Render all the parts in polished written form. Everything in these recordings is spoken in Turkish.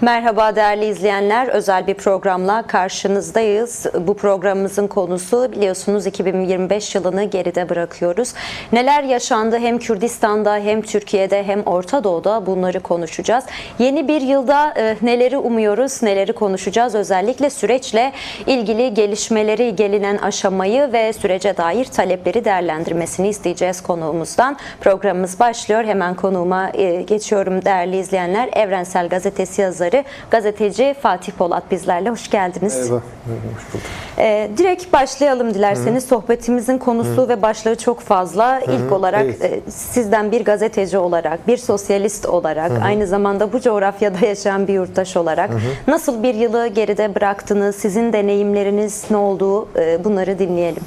Merhaba değerli izleyenler, özel bir programla karşınızdayız. Bu programımızın konusu biliyorsunuz 2025 yılını geride bırakıyoruz. Neler yaşandı hem Kürdistan'da hem Türkiye'de hem Orta Doğu'da bunları konuşacağız. Yeni bir yılda neleri umuyoruz, neleri konuşacağız. Özellikle süreçle ilgili gelişmeleri, gelinen aşamayı ve sürece dair talepleri değerlendirmesini isteyeceğiz konuğumuzdan. Programımız başlıyor. Hemen konuğuma geçiyorum değerli izleyenler. Evrensel Gazetesi yazarı, gazeteci Fatih Polat bizlerle. Hoş geldiniz. Merhaba. Hoş bulduk. Direkt başlayalım dilerseniz. Sohbetimizin konusu ve başlığı çok fazla. İlk olarak sizden bir gazeteci olarak, bir sosyalist olarak, aynı zamanda bu coğrafyada yaşayan bir yurttaş olarak nasıl bir yılı geride bıraktınız? Sizin deneyimleriniz ne oldu? Bunları dinleyelim.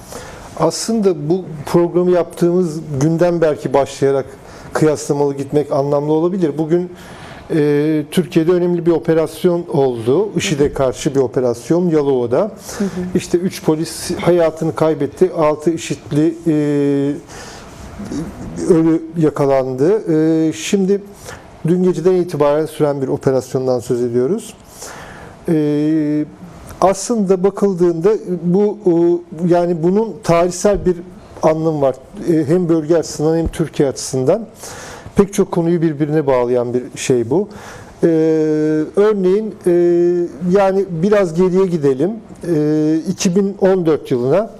Aslında bu programı yaptığımız günden belki başlayarak kıyaslamalı gitmek anlamlı olabilir. Bugün Türkiye'de önemli bir operasyon oldu. IŞİD'e karşı bir operasyon Yalova'da. İşte 3 polis hayatını kaybetti. 6 IŞİD'li ölü yakalandı. Şimdi dün geceden itibaren süren bir operasyondan söz ediyoruz. Aslında bakıldığında bu yani bunun tarihsel bir anlamı var. Hem bölge açısından hem Türkiye açısından. Pek çok konuyu birbirine bağlayan bir şey bu. Örneğin yani biraz geriye gidelim. 2014 yılına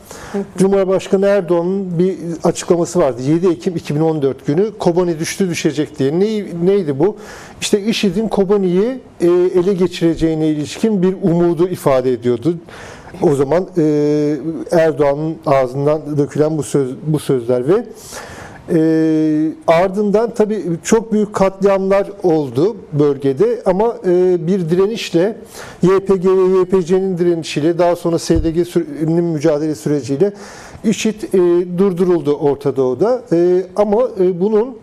Cumhurbaşkanı Erdoğan'ın bir açıklaması vardı. 7 Ekim 2014 günü Kobani düşecek diye. Neydi bu? İşte IŞİD'in Kobani'yi ele geçireceğine ilişkin bir umudu ifade ediyordu. O zaman Erdoğan'ın ağzından dökülen bu sözler ve ardından tabii çok büyük katliamlar oldu bölgede ama bir direnişle YPG ve YPC'nin direnişiyle daha sonra SDG'nin mücadele süreciyle IŞİD durduruldu Orta Doğu'da. Ama bunun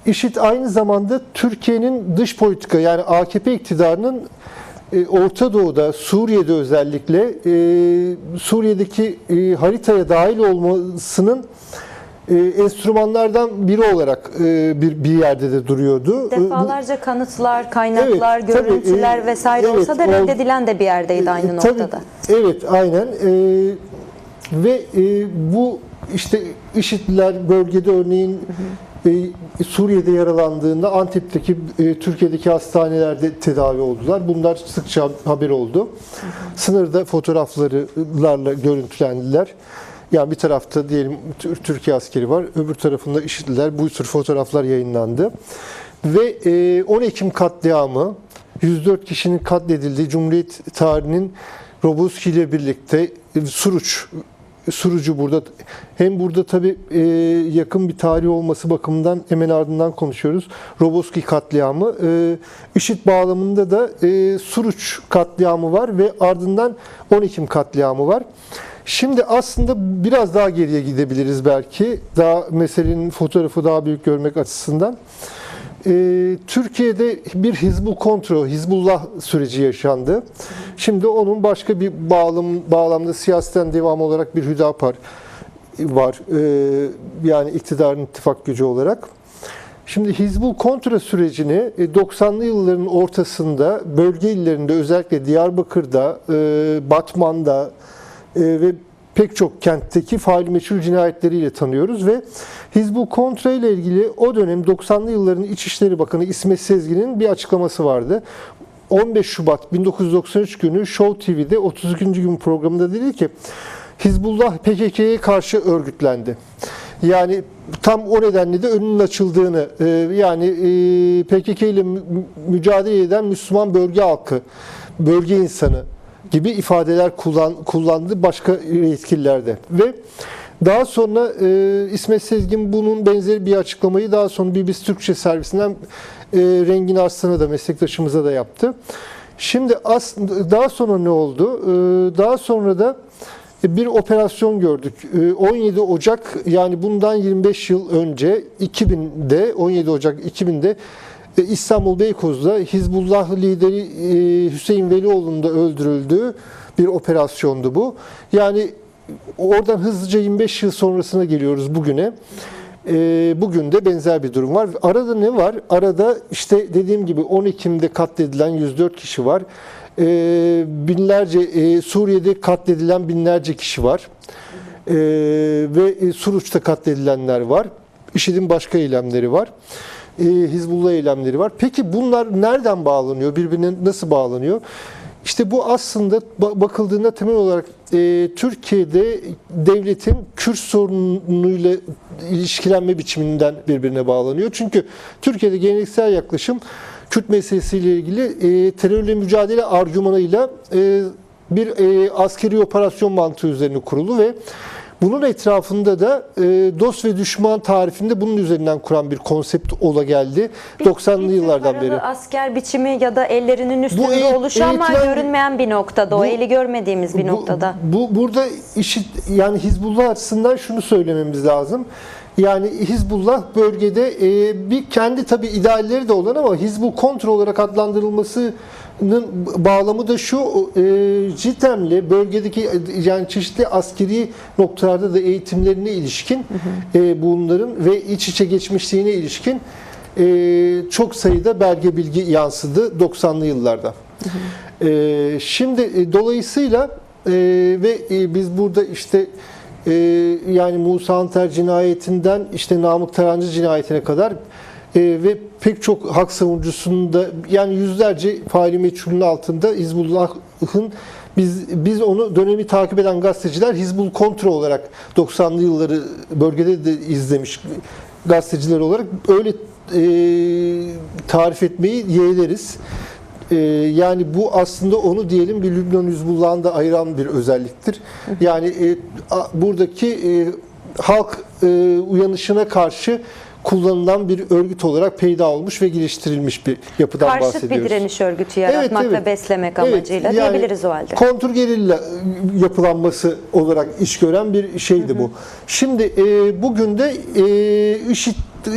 IŞİD aynı zamanda Türkiye'nin dış politika yani AKP iktidarının Orta Doğu'da, Suriye'de özellikle Suriye'deki haritaya dahil olmasının enstrümanlardan biri olarak bir yerde de duruyordu. Defalarca kanıtlar, kaynaklar, görüntüler vesaire olsa da reddedilen de bir yerdeydi aynı noktada. Evet, aynen. Ve bu işte IŞİD'liler bölgede örneğin Suriye'de yaralandığında Antep'teki Türkiye'deki hastanelerde tedavi oldular. Bunlar sıkça haber oldu. Sınırda fotoğraflarla görüntülendiler. Yani bir tarafta diyelim Türkiye askeri var, öbür tarafında IŞİD'liler. Bu tür fotoğraflar yayınlandı. Ve 10 Ekim katliamı, 104 kişinin katledildiği Cumhuriyet tarihinin Roboski ile birlikte Surucu burada. Hem burada tabii yakın bir tarih olması bakımından hemen ardından konuşuyoruz. Roboski katliamı. IŞİD bağlamında da Suruç katliamı var ve ardından 10 Ekim katliamı var. Şimdi aslında biraz daha geriye gidebiliriz belki. Daha meselenin fotoğrafı daha büyük görmek açısından. Türkiye'de bir Hizbullah süreci yaşandı. Şimdi onun başka bir bağlamda siyasetten devam olarak bir Hüdapar var. Yani iktidarın ittifak gücü olarak. Şimdi Hizbul Kontra sürecini 90'lı yılların ortasında bölge illerinde özellikle Diyarbakır'da, Batman'da ve pek çok kentteki fail meçhul cinayetleriyle tanıyoruz ve Hizbul Kontra ile ilgili o dönem 90'lı yılların İçişleri Bakanı İsmet Sezgin'in bir açıklaması vardı. 15 Şubat 1993 günü Show TV'de 32. gün programında dedi ki Hizbullah PKK'ye karşı örgütlendi. Yani tam o nedenle de önünün açıldığını yani PKK ile mücadele eden Müslüman bölge halkı, bölge insanı gibi ifadeler kullandı başka yetkililerde. Ve daha sonra İsmet Sezgin bunun benzeri bir açıklamayı daha sonra BBC Türkçe servisinden Rengin Arslan'a da meslektaşımıza da yaptı. Şimdi daha sonra ne oldu? Daha sonra da bir operasyon gördük. 17 Ocak yani bundan 25 yıl önce 17 Ocak 2000'de İstanbul Beykoz'da Hizbullah lideri Hüseyin Velioğlu'nun da öldürüldüğü bir operasyondu bu. Yani oradan hızlıca 25 yıl sonrasına geliyoruz bugüne. Bugün de benzer bir durum var. Arada ne var? Arada işte dediğim gibi 10 Ekim'de katledilen 104 kişi var. Binlerce Suriye'de katledilen binlerce kişi var. Ve Suruç'ta katledilenler var. IŞİD'in başka eylemleri var. Hizbullah eylemleri var. Peki bunlar nereden bağlanıyor? Birbirine nasıl bağlanıyor? İşte bu aslında bakıldığında temel olarak Türkiye'de devletin Kürt sorunuyla ilişkilenme biçiminden birbirine bağlanıyor. Çünkü Türkiye'de geleneksel yaklaşım Kürt meselesiyle ilgili terörle mücadele argümanıyla bir askeri operasyon mantığı üzerine kurulu ve bunun etrafında da dost ve düşman tarifinde bunun üzerinden kuran bir konsept ola geldi 90'lı yıllardan beri. Asker biçimi ya da ellerinin üstünde oluşan ama görünmeyen bir noktada, o eli görmediğimiz bir noktada. Burada yani Hizbullah açısından şunu söylememiz lazım. Yani Hizbullah bölgede bir kendi tabii idealleri de olan ama Hizbul kontrol olarak adlandırılmasının bağlamı da şu: JITEM'le bölgedeki yani çeşitli askeri noktalarda da eğitimlerine ilişkin bunların ve iç içe geçmişliğine ilişkin çok sayıda belge bilgi yansıdı 90'lı yıllarda. Şimdi dolayısıyla ve biz burada işte yani Musa Anter cinayetinden işte Namık Tarancı cinayetine kadar ve pek çok hak savunucusunun da yani yüzlerce faili meçhulün altında Hizbullah'ın biz onu dönemi takip eden gazeteciler Hizbul Kontra olarak 90'lı yılları bölgede de izlemiş gazeteciler olarak öyle tarif etmeyi yeğleriz. Yani bu aslında onu diyelim bir Lübnan Hizbullah'ını da ayıran bir özelliktir. Yani buradaki halk uyanışına karşı kullanılan bir örgüt olarak peyda olmuş ve geliştirilmiş bir yapıdan bahsediyoruz. Karşıt bir direniş örgütü yaratmak ve beslemek amacıyla yani diyebiliriz o halde. Kontrgerilla yapılanması olarak iş gören bir şeydi bu. Şimdi bugün de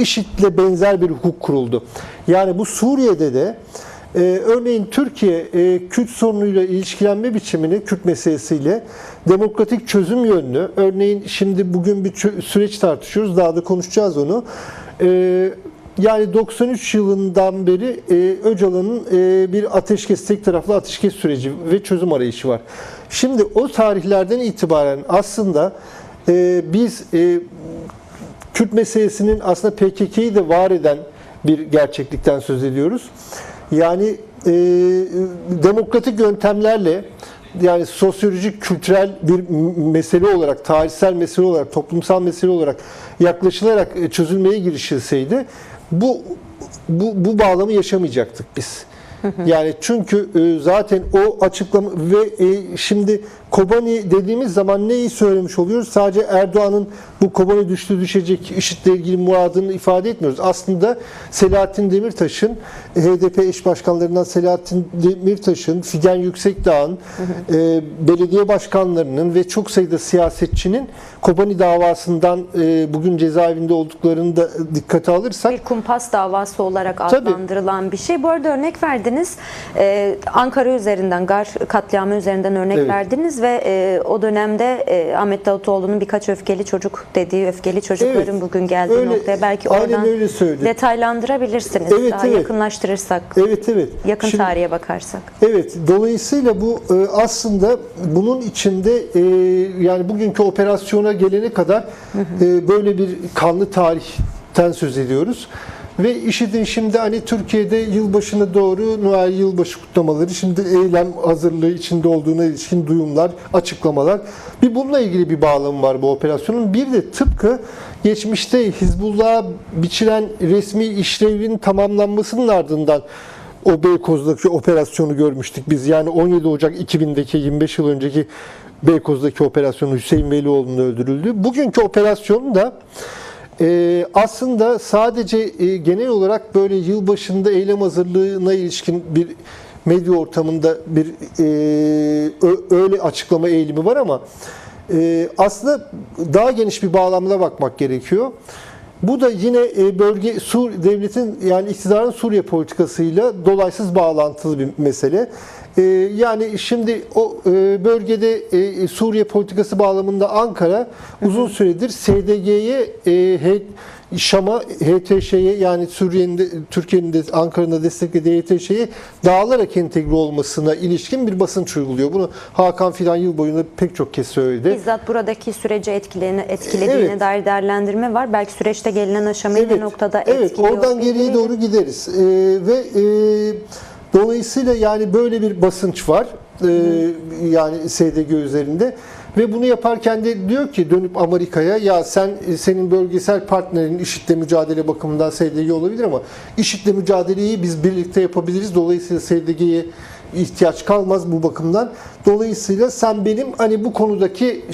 IŞİD'le benzer bir hukuk kuruldu. Yani bu Suriye'de de örneğin Türkiye Kürt sorunuyla ilişkilenme biçimini Kürt meselesiyle demokratik çözüm yönlü, örneğin şimdi bugün bir süreç tartışıyoruz, daha da konuşacağız onu. Yani 93 yılından beri Öcalan'ın bir ateşkes, tek taraflı ateşkes süreci ve çözüm arayışı var. Şimdi o tarihlerden itibaren aslında biz Kürt meselesinin aslında PKK'yı da var eden bir gerçeklikten söz ediyoruz. Yani demokratik yöntemlerle yani sosyolojik, kültürel bir mesele olarak, tarihsel mesele olarak, toplumsal mesele olarak yaklaşılarak çözülmeye girişilseydi bu bağlamı yaşamayacaktık biz. Yani çünkü zaten o açıklama ve şimdi Kobani dediğimiz zaman neyi söylemiş oluyoruz? Sadece Erdoğan'ın bu Kobani düşecek IŞİD'le ilgili muradını ifade etmiyoruz. Aslında Selahattin Demirtaş'ın, HDP eş başkanlarından Selahattin Demirtaş'ın, Figen Yüksekdağ'ın, belediye başkanlarının ve çok sayıda siyasetçinin Kobani davasından bugün cezaevinde olduklarını da dikkate alırsak. Bir kumpas davası olarak adlandırılan bir şey. Bu arada örnek verdiniz. Ankara üzerinden, Gar katliamı üzerinden örnek verdiniz ve o dönemde Ahmet Davutoğlu'nun birkaç öfkeli çocuk dediği öfkeli çocukların bugün geldiği noktaya belki oradan detaylandırabilirsiniz. Daha yakınlaştırırsak, yakın tarihe bakarsak. Evet, dolayısıyla bu aslında bunun içinde yani bugünkü operasyona gelene kadar böyle bir kanlı tarihten söz ediyoruz. Ve IŞİD'in şimdi hani Türkiye'de yılbaşına doğru Noel yılbaşı kutlamaları, şimdi eylem hazırlığı içinde olduğuna ilişkin duyumlar, açıklamalar. Bir bununla ilgili bir bağlamı var bu operasyonun. Bir de tıpkı geçmişte Hizbullah'a biçilen resmi işlevin tamamlanmasının ardından o Beykoz'daki operasyonu görmüştük biz. Yani 17 Ocak 2000'deki 25 yıl önceki Beykoz'daki operasyonu, Hüseyin Velioğlu'nun öldürüldü. Bugünkü operasyonu da aslında sadece genel olarak böyle yılbaşında eylem hazırlığına ilişkin bir medya ortamında bir öyle açıklama eğilimi var ama aslında daha geniş bir bağlamda bakmak gerekiyor. Bu da yine devletin yani iktidarın Suriye politikasıyla dolaysız bağlantılı bir mesele. Yani şimdi o bölgede Suriye politikası bağlamında Ankara uzun süredir SDG'ye, Şam'a, HTŞ'ye, yani Suriye'nin Türkiye'nin de Ankara'nın da desteklediği HTŞ'ye dağılarak entegre olmasına ilişkin bir basınç uyguluyor. Bunu Hakan Fidan yıl boyunca pek çok kez söyledi. Bizzat buradaki süreci etkilediğine dair değerlendirme var. Belki süreçte gelinen aşamayı ne noktada etkiliyor. Evet, oradan geriye doğru gideriz. Dolayısıyla yani böyle bir basınç var. Yani SDG üzerinde. Ve bunu yaparken de diyor ki dönüp Amerika'ya, ya senin bölgesel partnerin IŞİD'le mücadele bakımından SDG olabilir ama IŞİD'le mücadeleyi biz birlikte yapabiliriz. Dolayısıyla SDG'ye ihtiyaç kalmaz bu bakımdan. Dolayısıyla sen benim hani bu konudaki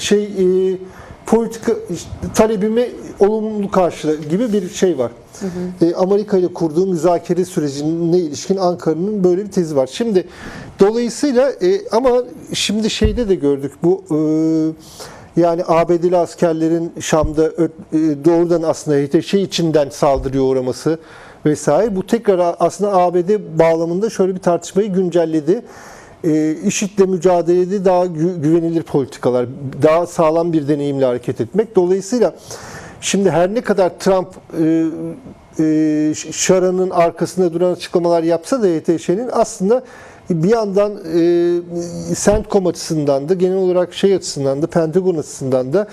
politika talebimi olumlu karşıla gibi bir şey var. Amerika ile kurduğu müzakere sürecine ilişkin Ankara'nın böyle bir tezi var. Şimdi dolayısıyla ama şimdi şeyde de gördük bu yani ABD'li askerlerin Şam'da doğrudan aslında HTŞ içinden saldırıya uğraması vesaire. Bu tekrar aslında ABD bağlamında şöyle bir tartışmayı güncelledi. IŞİD'le mücadelede daha güvenilir politikalar, daha sağlam bir deneyimle hareket etmek. Dolayısıyla şimdi her ne kadar Trump Şara'nın arkasında duran açıklamalar yapsa da HTŞ'nin aslında bir yandan CENTCOM açısından da, genel olarak açısından da, Pentagon açısından da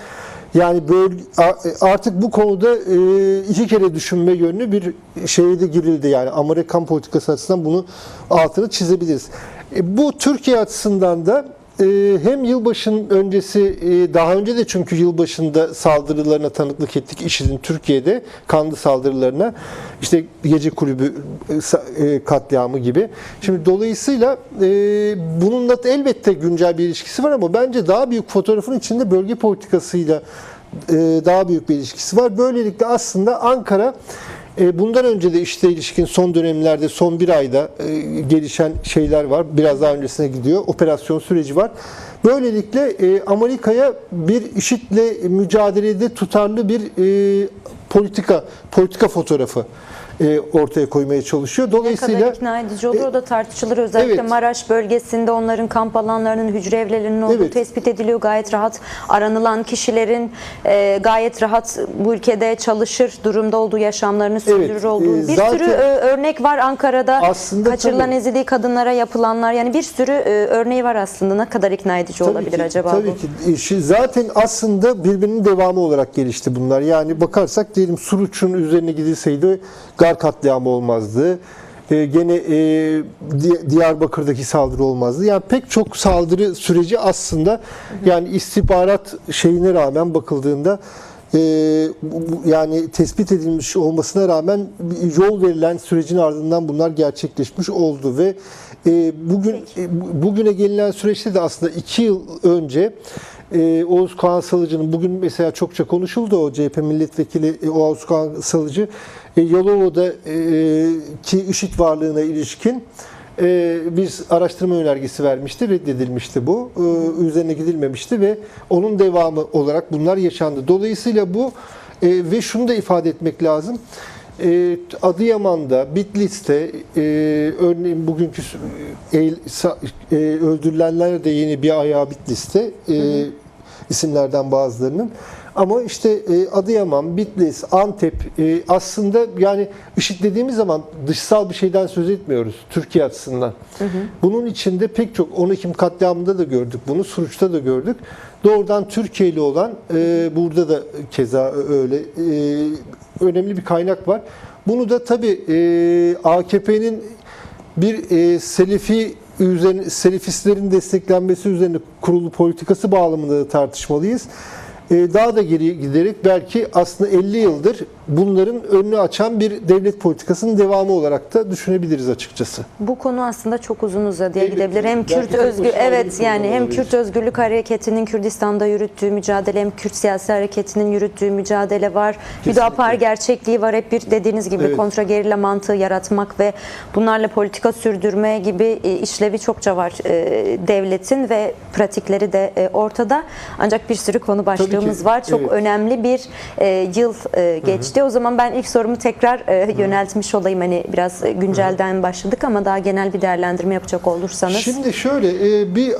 yani artık bu konuda iki kere düşünme yönlü bir şeye de girildi. Yani Amerikan politikası açısından bunu altını çizebiliriz. Bu Türkiye açısından da hem yılbaşının öncesi, daha önce de çünkü yılbaşında saldırılarına tanıklık ettik IŞİD'in Türkiye'de kanlı saldırılarına, işte gece kulübü katliamı gibi. Şimdi dolayısıyla bununla elbette güncel bir ilişkisi var ama bence daha büyük fotoğrafın içinde bölge politikasıyla daha büyük bir ilişkisi var. Böylelikle aslında Ankara bundan önce de işte ilişkin son dönemlerde, son bir ayda gelişen şeyler var. Biraz daha öncesine gidiyor. Operasyon süreci var. Böylelikle Amerika'ya bir IŞİD'le mücadelede tutarlı bir politika fotoğrafı ortaya koymaya çalışıyor. Dolayısıyla ne kadar ikna edici olur o da tartışılır. Özellikle evet. Maraş bölgesinde onların kamp alanlarının, hücre evlerinin olduğu tespit ediliyor. Gayet rahat aranılan kişilerin gayet rahat bu ülkede çalışır durumda olduğu, yaşamlarını sürdürür olduğu bir sürü örnek var Ankara'da. Aslında kaçırılan, ezildiği kadınlara yapılanlar, yani bir sürü örneği var aslında. Ne kadar ikna edici olabilir acaba tabii bu? Tabii ki. Zaten aslında birbirinin devamı olarak gelişti bunlar. Yani bakarsak diyelim Suruç'un üzerine gidilseydi Gar katliamı olmazdı. Gene Diyarbakır'daki saldırı olmazdı. Yani pek çok saldırı süreci aslında yani istihbarat şeyine rağmen bakıldığında yani tespit edilmiş olmasına rağmen yol verilen sürecin ardından bunlar gerçekleşmiş oldu ve bugüne gelinen süreçte de aslında 2 yıl önce Oğuz Kağan Salıcı'nın, bugün mesela çokça konuşuldu, o CHP milletvekili Oğuz Kağan Salıcı Yalova'daki IŞİD varlığına ilişkin bir araştırma önergesi vermişti, reddedilmişti bu. Üzerine gidilmemişti ve onun devamı olarak bunlar yaşandı. Dolayısıyla bu ve şunu da ifade etmek lazım. Adıyaman'da, Bitlis'te örneğin bugünkü öldürülenler de yeni bir ayağı Bitlis'te isimlerden bazılarının. Ama işte Adıyaman, Bitlis, Antep aslında yani IŞİD dediğimiz zaman dışsal bir şeyden söz etmiyoruz Türkiye açısından. Bunun içinde pek çok 10 Ekim katliamında da gördük bunu, Suruç'ta da gördük. Doğrudan Türkiye'li olan burada da keza öyle önemli bir kaynak var. Bunu da tabii AKP'nin bir Selefistlerin desteklenmesi üzerine kurulu politikası bağlamında da tartışmalıyız. Daha da geri giderek belki aslında 50 yıldır bunların önünü açan bir devlet politikasının devamı olarak da düşünebiliriz açıkçası. Bu konu aslında çok uzun uzadıya gidebilir. Hem Kürt hem Kürt Özgürlük Hareketi'nin Kürdistan'da yürüttüğü mücadele, hem Kürt siyasi hareketinin yürüttüğü mücadele var. Hüdapar gerçekliği var. Hep bir dediğiniz gibi kontra gerilla mantığı yaratmak ve bunlarla politika sürdürme gibi işlevi çokça var devletin ve pratikleri de ortada. Ancak bir sürü konu başlığımız var. Çok önemli bir yıl geçti. geçti. O zaman ben ilk sorumu tekrar yöneltmiş olayım. Hani biraz güncelden başladık ama daha genel bir değerlendirme yapacak olursanız. Şimdi şöyle bir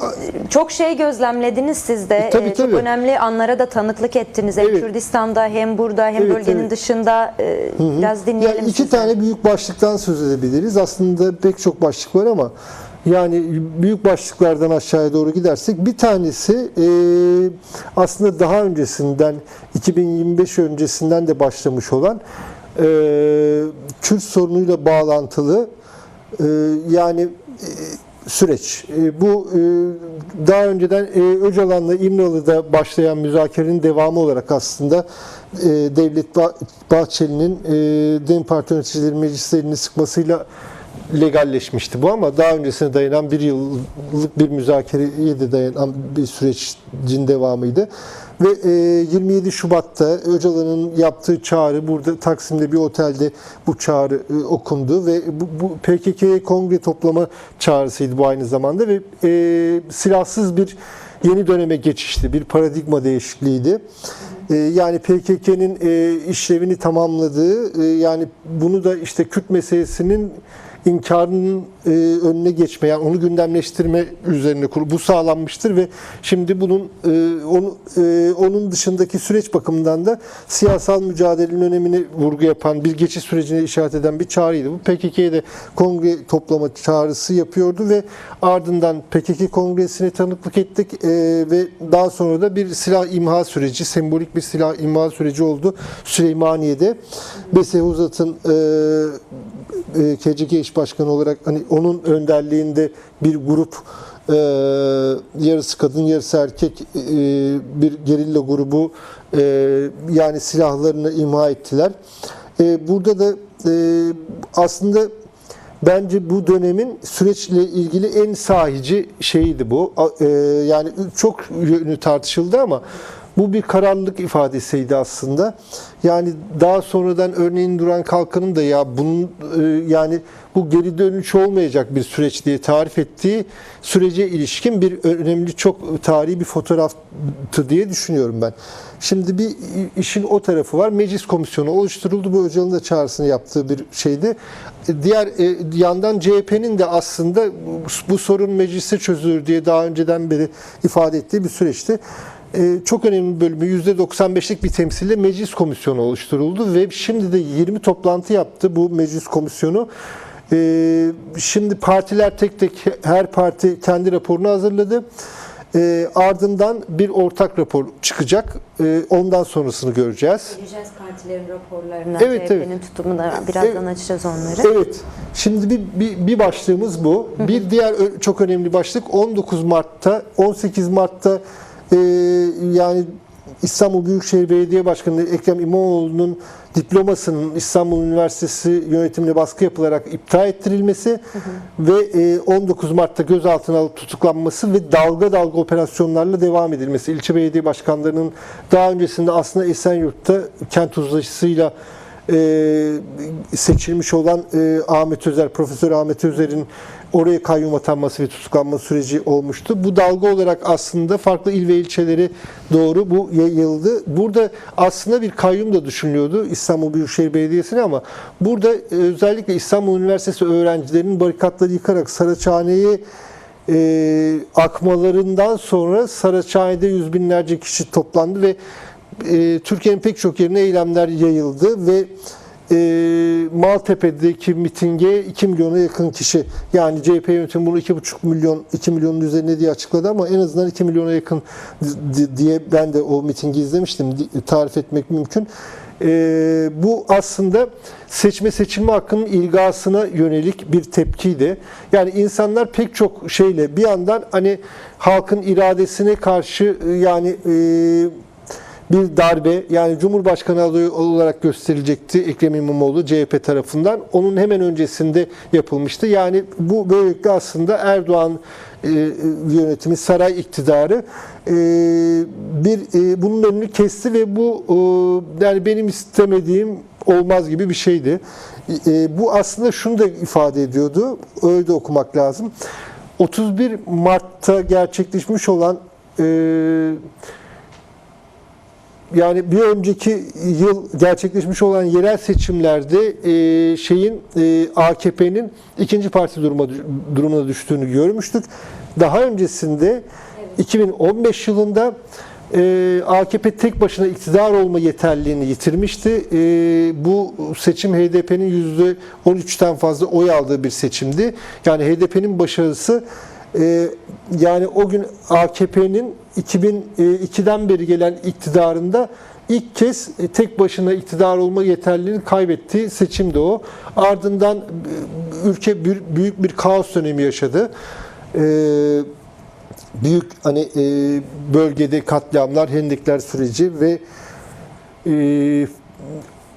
çok şey gözlemlediniz siz de. Tabii, Çok tabii. önemli anlara da tanıklık ettiniz. Hem Evet. Kürdistan'da hem burada hem Evet, bölgenin evet. dışında biraz dinleyelim iki sizden. tane büyük başlıktan söz edebiliriz. Aslında pek çok başlık var ama yani büyük başlıklardan aşağıya doğru gidersek bir tanesi aslında daha öncesinden 2025 öncesinden de başlamış olan Kürt sorunuyla bağlantılı yani süreç. Bu daha önceden Öcalan'la İmralı'da başlayan müzakerenin devamı olarak aslında Devlet Bahçeli'nin DEM Parti yöneticileri meclislerini sıkmasıyla legalleşmişti bu ama daha öncesine dayanan bir yıllık bir müzakereye de dayanan bir sürecin devamıydı. Ve 27 Şubat'ta Öcalan'ın yaptığı çağrı, burada Taksim'de bir otelde bu çağrı okundu ve bu PKK kongre toplama çağrısıydı bu aynı zamanda ve silahsız bir yeni döneme geçişti, bir paradigma değişikliğiydi. Yani PKK'nın işlevini tamamladığı, yani bunu da işte Kürt meselesinin inkarının önüne geçme, yani onu gündemleştirme üzerine bu sağlanmıştır ve şimdi bunun onun dışındaki süreç bakımından da siyasal mücadelenin önemini vurgu yapan, bir geçiş sürecine işaret eden bir çağrıydı. Bu PKK'ye de kongre toplama çağrısı yapıyordu ve ardından PKK kongresine tanıklık ettik ve daha sonra da bir silah imha süreci, sembolik bir silah imha süreci oldu Süleymaniye'de. Besehuzat'ın KCK eş başkanı olarak hani onun önderliğinde bir grup yarısı kadın yarısı erkek bir gerilla grubu yani silahlarını imha ettiler. Burada da aslında bence bu dönemin süreçle ilgili en sahici şeydi bu. Yani çok yönü tartışıldı ama bu bir kararlılık ifadesiydi aslında. Yani daha sonradan örneğin Duran Kalkan'ın da ya bunun yani bu geri dönüş olmayacak bir süreç diye tarif ettiği sürece ilişkin bir önemli çok tarihi bir fotoğraftı diye düşünüyorum ben. Şimdi bir işin o tarafı var. Meclis komisyonu oluşturuldu. Bu Öcalan'ın da çağrısını yaptığı bir şeydi. Diğer yandan CHP'nin de aslında bu sorun mecliste çözülür diye daha önceden beri ifade ettiği bir süreçti. Çok önemli bir bölümü %95'lik bir temsille meclis komisyonu oluşturuldu ve şimdi de 20 toplantı yaptı bu meclis komisyonu. Şimdi partiler tek tek her parti kendi raporunu hazırladı. Ardından bir ortak rapor çıkacak. Ondan sonrasını göreceğiz. Geleceğiz partilerin raporlarına, Evet, CHP'nin tutumuna birazdan açacağız onları. Evet. Şimdi bir başlığımız bu. Bir diğer çok önemli başlık 18 Mart'ta yani İstanbul Büyükşehir Belediye Başkanı Ekrem İmamoğlu'nun diplomasının İstanbul Üniversitesi yönetimine baskı yapılarak iptal ettirilmesi ve 19 Mart'ta gözaltına alıp tutuklanması ve dalga dalga operasyonlarla devam edilmesi. İlçe belediye başkanlarının daha öncesinde aslında Esenyurt'ta kent uzlaşısıyla seçilmiş olan Ahmet Özer, Profesör Ahmet Özer'in oraya kayyum atanması ve tutuklanma süreci olmuştu. Bu dalga olarak aslında farklı il ve ilçeleri doğru bu yayıldı. Burada aslında bir kayyum da düşünülüyordu İstanbul Büyükşehir Belediyesi'ne ama burada özellikle İstanbul Üniversitesi öğrencilerinin barikatları yıkarak Saraçhane'ye akmalarından sonra Saraçhane'de yüz binlerce kişi toplandı ve Türkiye'nin pek çok yerine eylemler yayıldı ve Maltepe'deki mitinge 2 milyona yakın kişi, yani CHP yönetimi bunu 2 milyonun üzerine diye açıkladı ama en azından 2 milyona yakın diye ben de o mitingi izlemiştim, tarif etmek mümkün. Bu aslında seçilme hakkının ilgasına yönelik bir tepkiydi. Yani insanlar pek çok şeyle bir yandan hani halkın iradesine karşı yani bir darbe, yani Cumhurbaşkanı adayı olarak gösterilecekti Ekrem İmamoğlu CHP tarafından. Onun hemen öncesinde yapılmıştı. Yani bu böylelikle aslında Erdoğan yönetimi, saray iktidarı bunun önünü kesti ve bu yani benim istemediğim olmaz gibi bir şeydi. Bu aslında şunu da ifade ediyordu. Öyle de okumak lazım. 31 Mart'ta gerçekleşmiş olan yani bir önceki yıl gerçekleşmiş olan yerel seçimlerde AKP'nin ikinci parti durumuna düştüğünü görmüştük. Daha öncesinde 2015 yılında AKP tek başına iktidar olma yeterliliğini yitirmişti. Bu seçim HDP'nin %13'ten fazla oy aldığı bir seçimdi. Yani HDP'nin başarısı, yani o gün AKP'nin 2002'den beri gelen iktidarında ilk kez tek başına iktidar olma yeterliliğini kaybettiği seçimdi o. Ardından ülke büyük bir kaos dönemi yaşadı. Büyük bölgede katliamlar, hendekler süreci ve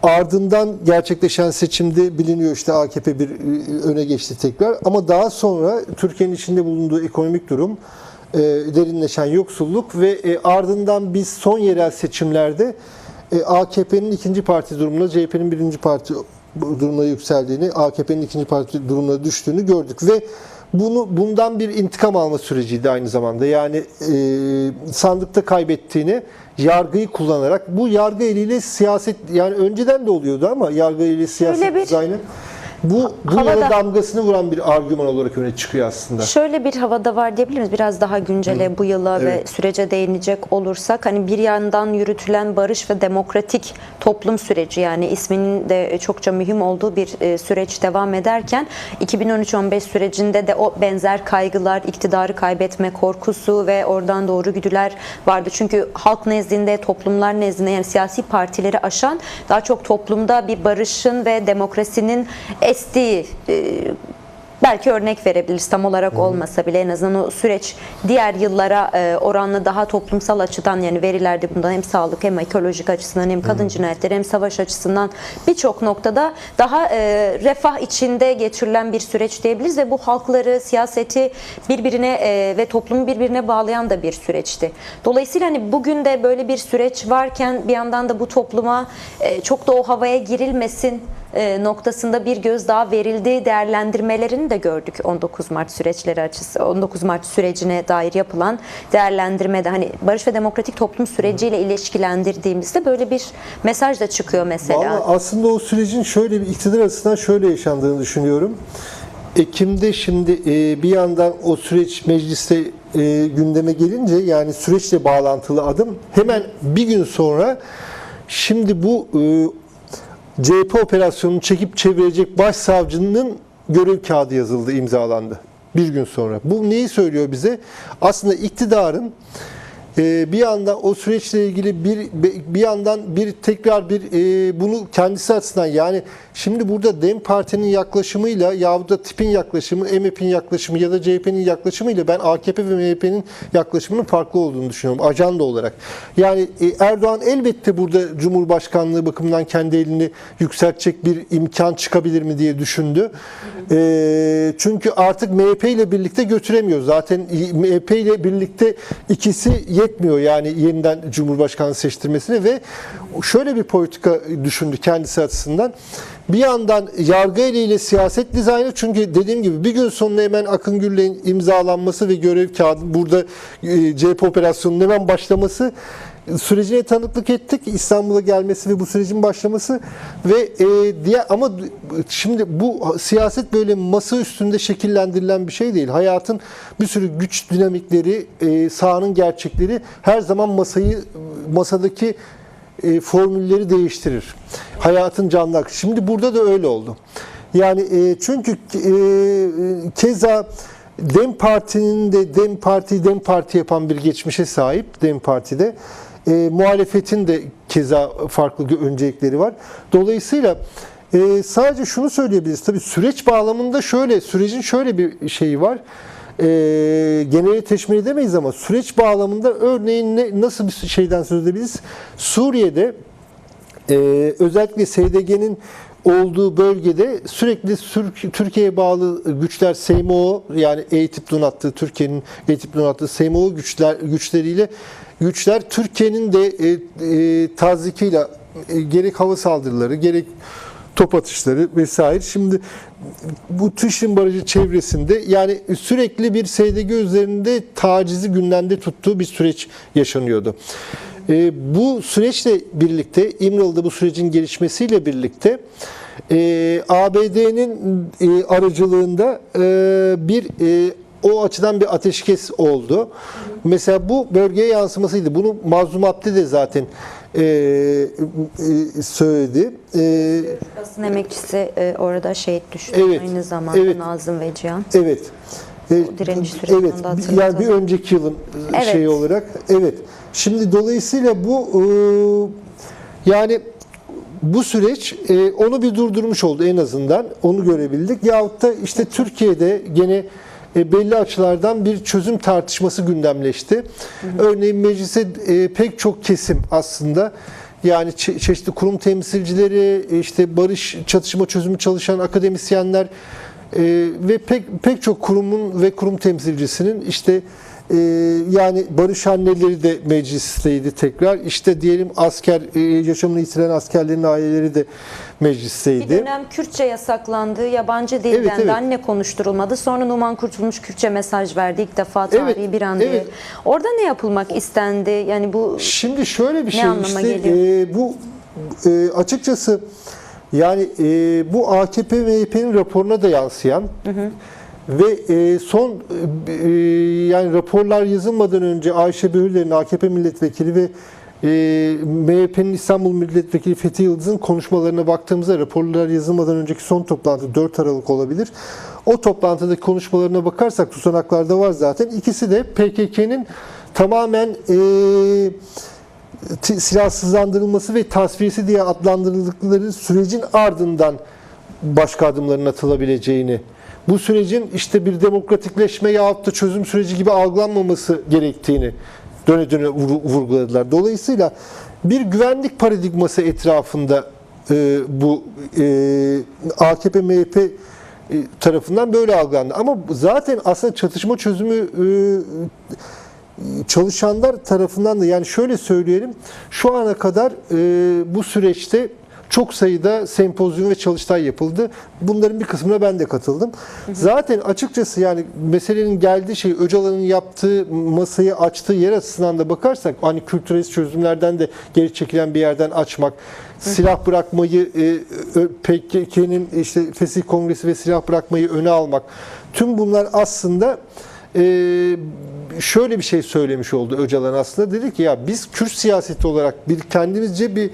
ardından gerçekleşen seçimde biliniyor işte AKP bir öne geçti tekrar. Ama daha sonra Türkiye'nin içinde bulunduğu ekonomik durum, derinleşen yoksulluk ve ardından biz son yerel seçimlerde AKP'nin ikinci parti durumuna, CHP'nin birinci parti durumuna yükseldiğini, AKP'nin ikinci parti durumuna düştüğünü gördük ve bundan bir intikam alma süreciydi aynı zamanda. Yani sandıkta kaybettiğini yargıyı kullanarak, bu yargı eliyle siyaset, yani önceden de oluyordu ama yargı eliyle siyaset dizaynı bu yola damgasını vuran bir argüman olarak öne çıkıyor aslında. Şöyle bir havada var diyebilir miyiz? Biraz daha güncele bu yıla ve sürece değinecek olursak, hani bir yandan yürütülen barış ve demokratik toplum süreci, yani isminin de çokça mühim olduğu bir süreç devam ederken 2013-15 sürecinde de o benzer kaygılar, iktidarı kaybetme korkusu ve oradan doğru güdüler vardı. Çünkü halk nezdinde, toplumlar nezdinde, yani siyasi partileri aşan daha çok toplumda bir barışın ve demokrasinin estiği, belki örnek verebiliriz tam olarak olmasa bile, en azından o süreç diğer yıllara oranla daha toplumsal açıdan, yani verilerde bundan hem sağlık hem ekolojik açısından hem kadın cinayetleri hem savaş açısından birçok noktada daha refah içinde geçirilen bir süreç diyebiliriz ve bu halkları, siyaseti birbirine ve toplumu birbirine bağlayan da bir süreçti. Dolayısıyla hani bugün de böyle bir süreç varken bir yandan da bu topluma çok da o havaya girilmesin noktasında bir göz daha verildiği değerlendirmelerini de gördük 19 Mart süreçleri açısı, 19 Mart sürecine dair yapılan değerlendirmede, hani barış ve demokratik toplum süreciyle ilişkilendirdiğimizde böyle bir mesaj da çıkıyor mesela. Vallahi aslında o sürecin şöyle bir iktidar açısından şöyle yaşandığını düşünüyorum. Ekim'de şimdi bir yandan o süreç mecliste gündeme gelince, yani süreçle bağlantılı adım, hemen bir gün sonra şimdi bu CHP operasyonunu çekip çevirecek başsavcının görev kağıdı yazıldı, imzalandı. Bir gün sonra. Bu neyi söylüyor bize? Aslında iktidarın bir yandan o süreçle ilgili bir yandan tekrar bunu kendisi açısından, yani şimdi burada DEM Parti'nin yaklaşımıyla yahut da tipin yaklaşımı, MHP'nin yaklaşımı ya da CHP'nin yaklaşımıyla ben AKP ve MHP'nin yaklaşımının farklı olduğunu düşünüyorum ajanda olarak. Yani Erdoğan elbette burada Cumhurbaşkanlığı bakımından kendi elini yükseltecek bir imkan çıkabilir mi diye düşündü. Çünkü artık MHP ile birlikte götüremiyor. Zaten MHP ile birlikte ikisi yetmiyor yani yeniden Cumhurbaşkanı seçtirmesine ve şöyle bir politika düşündü kendisi açısından. Bir yandan yargı eliyle siyaset dizaynı, çünkü dediğim gibi bir gün sonra hemen Akın Gür'le imzalanması ve görev kağıdı, burada CHP operasyonunun hemen başlaması sürecine tanıklık ettik. İstanbul'a gelmesi ve bu sürecin başlaması ve ama şimdi bu siyaset böyle masa üstünde şekillendirilen bir şey değil. Hayatın bir sürü güç dinamikleri, sahanın gerçekleri her zaman masadaki formülleri değiştirir. Hayatın canlı akışı. Şimdi burada da öyle oldu. Yani çünkü keza DEM Parti'nin de DEM Parti yapan bir geçmişe sahip DEM Parti'de. Muhalefetin de keza farklı öncelikleri var. Dolayısıyla sadece şunu söyleyebiliriz. Tabii süreç bağlamında sürecin şöyle bir şeyi var. Geneli teşmil edemeyiz ama süreç bağlamında örneğin nasıl bir şeyden söz edebiliriz? Suriye'de özellikle SDG'nin olduğu bölgede sürekli Türkiye'ye bağlı güçler, SMO, yani eğitip donattığı, Türkiye'nin eğitip donattığı SMO güçler Türkiye'nin de tazyikıyla gerek hava saldırıları, gerek top atışları vesaire. Şimdi bu Tuşin Barajı çevresinde yani sürekli bir SDG üzerinde tacizi gündemde tuttuğu bir süreç yaşanıyordu. Bu süreçle birlikte, İmralı'da bu sürecin gelişmesiyle birlikte ABD'nin aracılığında o açıdan bir ateşkes oldu. Mesela bu bölgeye yansımasıydı. Bunu Mazlum Abdi de zaten söyledi. Basın emekçisi orada şehit düştü. Evet, Aynı zamanda evet. Nazım ve Cihan. Evet. Direniş sürecinden Evet. de hatırlatalım. Yani bir önceki yılın Evet. şeyi olarak. Evet. Şimdi dolayısıyla bu yani bu süreç onu bir durdurmuş oldu en azından. Onu görebildik. Yahut da işte Türkiye'de gene belli açılardan bir çözüm tartışması gündemleşti. Örneğin meclise pek çok kesim aslında, yani çeşitli kurum temsilcileri, işte barış, çatışma çözümü çalışan akademisyenler ve pek çok kurumun ve kurum temsilcisinin işte yani barış anneleri de meclisteydi tekrar. İşte diyelim yaşamını yitiren askerlerin aileleri de meclisteydi. Bir dönem Kürtçe yasaklandı. Yabancı dilden Evet. de anne konuşturulmadı. Sonra Numan Kurtulmuş Kürtçe mesaj verdi. İlk defa tarihi bir an diye. Evet. Orada ne yapılmak istendi? Yani bu Şimdi şöyle bir Ne şey anlama işte geliyor? bu açıkçası yani bu AKP MHP'nin raporuna da yansıyan ve son yani raporlar yazılmadan önce Ayşe Böğürler'in AKP milletvekili ve MHP'nin İstanbul Milletvekili Fethi Yıldız'ın konuşmalarına baktığımızda, raporlar yazılmadan önceki son toplantı 4 Aralık olabilir. O toplantıdaki konuşmalarına bakarsak tutanaklarda var zaten. İkisi de PKK'nın tamamen silahsızlandırılması ve tasfiyesi diye adlandırıldıkları sürecin ardından başka adımların atılabileceğini, bu sürecin işte bir demokratikleşme yahut da çözüm süreci gibi algılanmaması gerektiğini döne döne vurguladılar. Dolayısıyla bir güvenlik paradigması etrafında bu AKP MHP tarafından böyle algılandı. Ama zaten aslında çatışma çözümü çalışanlar tarafından da, yani şöyle söyleyelim, şu ana kadar bu süreçte çok sayıda sempozyum ve çalıştay yapıldı. Bunların bir kısmına ben de katıldım. Zaten açıkçası yani meselenin geldiği şey, Öcalan'ın yaptığı, masayı açtığı yer açısından da bakarsak, hani kültürel çözümlerden de geri çekilen bir yerden açmak, silah bırakmayı, PKK'nin işte Fesih Kongresi ve silah bırakmayı öne almak, tüm bunlar aslında şöyle bir şey söylemiş oldu Öcalan aslında. Dedi ki ya biz Kürt siyaseti olarak bir kendimizce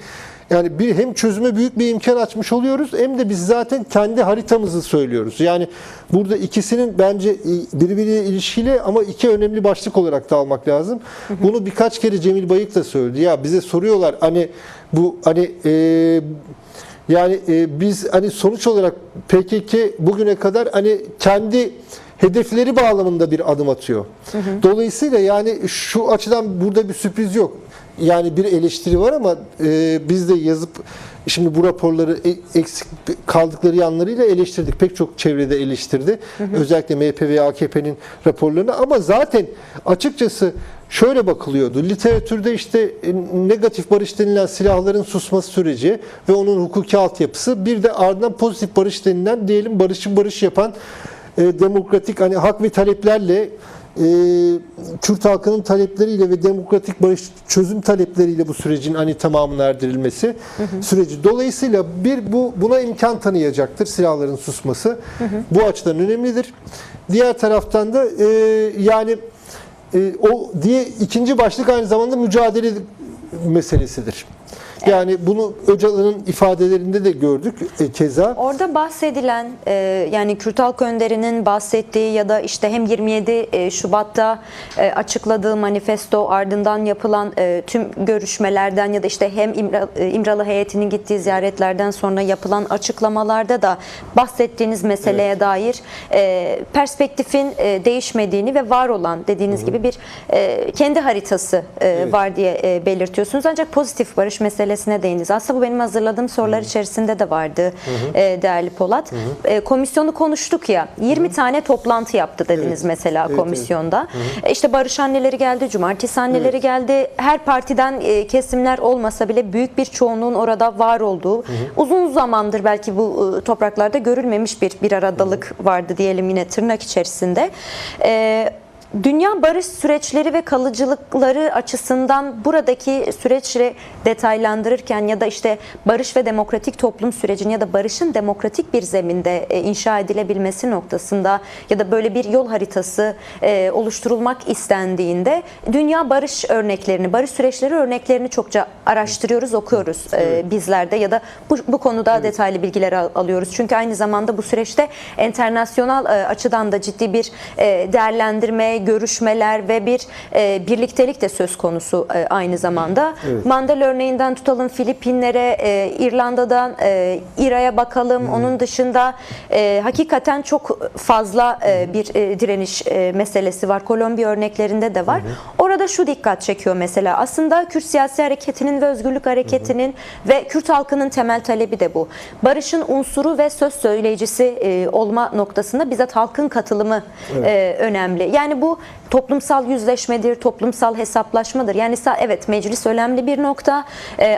hem çözüme büyük bir imkan açmış oluyoruz, hem de biz zaten kendi haritamızı söylüyoruz. Yani burada ikisinin bence birbiriyle ilişkili ama iki önemli başlık olarak da almak lazım. Bunu birkaç kere Cemil Bayık da söyledi. Ya bize soruyorlar biz sonuç olarak PKK bugüne kadar kendi hedefleri bağlamında bir adım atıyor. Dolayısıyla yani şu açıdan burada bir sürpriz yok. Yani bir eleştiri var ama biz de yazıp şimdi bu raporları eksik kaldıkları yanlarıyla eleştirdik. Pek çok çevrede eleştirdi. Özellikle MHP ve AKP'nin raporlarını. Ama zaten açıkçası şöyle bakılıyordu. Literatürde işte negatif barış denilen silahların susması süreci ve onun hukuki altyapısı, bir de ardından pozitif barış denilen, diyelim barış yapan demokratik hak ve taleplerle, Kürt halkının talepleriyle ve demokratik barış çözüm talepleriyle bu sürecin tamamına erdirilmesi süreci. Dolayısıyla buna imkan tanıyacaktır silahların susması. Bu açıdan önemlidir. Diğer taraftan da ikinci başlık aynı zamanda mücadele meselesidir. Yani bunu Öcalan'ın ifadelerinde de gördük keza. Orada bahsedilen yani Kürt Halk Önderi'nin bahsettiği ya da işte hem 27 Şubat'ta açıkladığı manifesto, ardından yapılan tüm görüşmelerden ya da işte hem İmralı heyetinin gittiği ziyaretlerden sonra yapılan açıklamalarda da bahsettiğiniz meseleye dair perspektifin değişmediğini ve var olan, dediğiniz gibi bir kendi haritası var diye belirtiyorsunuz. Ancak pozitif barış meselesine değindiniz. Aslında bu benim hazırladığım sorular içerisinde de vardı değerli Polat. Komisyonu konuştuk ya, 20 tane toplantı yaptı dediniz mesela komisyonda. İşte barış anneleri geldi, cumartesi anneleri geldi. Her partiden kesimler olmasa bile büyük bir çoğunluğun orada var olduğu, uzun zamandır belki bu topraklarda görülmemiş bir aradalık vardı diyelim, yine tırnak içerisinde. Dünya barış süreçleri ve kalıcılıkları açısından buradaki süreçleri detaylandırırken ya da işte barış ve demokratik toplum sürecini ya da barışın demokratik bir zeminde inşa edilebilmesi noktasında ya da böyle bir yol haritası oluşturulmak istendiğinde dünya barış örneklerini, barış süreçleri örneklerini çokça araştırıyoruz, okuyoruz bizler de ya da bu konuda detaylı bilgiler alıyoruz. Çünkü aynı zamanda bu süreçte internasyonal açıdan da ciddi bir değerlendirme, görüşmeler ve bir birliktelik de söz konusu aynı zamanda. Evet. Mandela örneğinden tutalım Filipinlere, İrlanda'dan İRA'ya bakalım. Onun dışında hakikaten çok fazla bir direniş meselesi var. Kolombiya örneklerinde de var. Orada şu dikkat çekiyor mesela. Aslında Kürt siyasi hareketinin ve özgürlük hareketinin ve Kürt halkının temel talebi de bu. Barışın unsuru ve söz söyleyicisi olma noktasında bizzat halkın katılımı önemli. Yani bu toplumsal yüzleşmedir, toplumsal hesaplaşmadır. Yani evet meclis önemli bir nokta.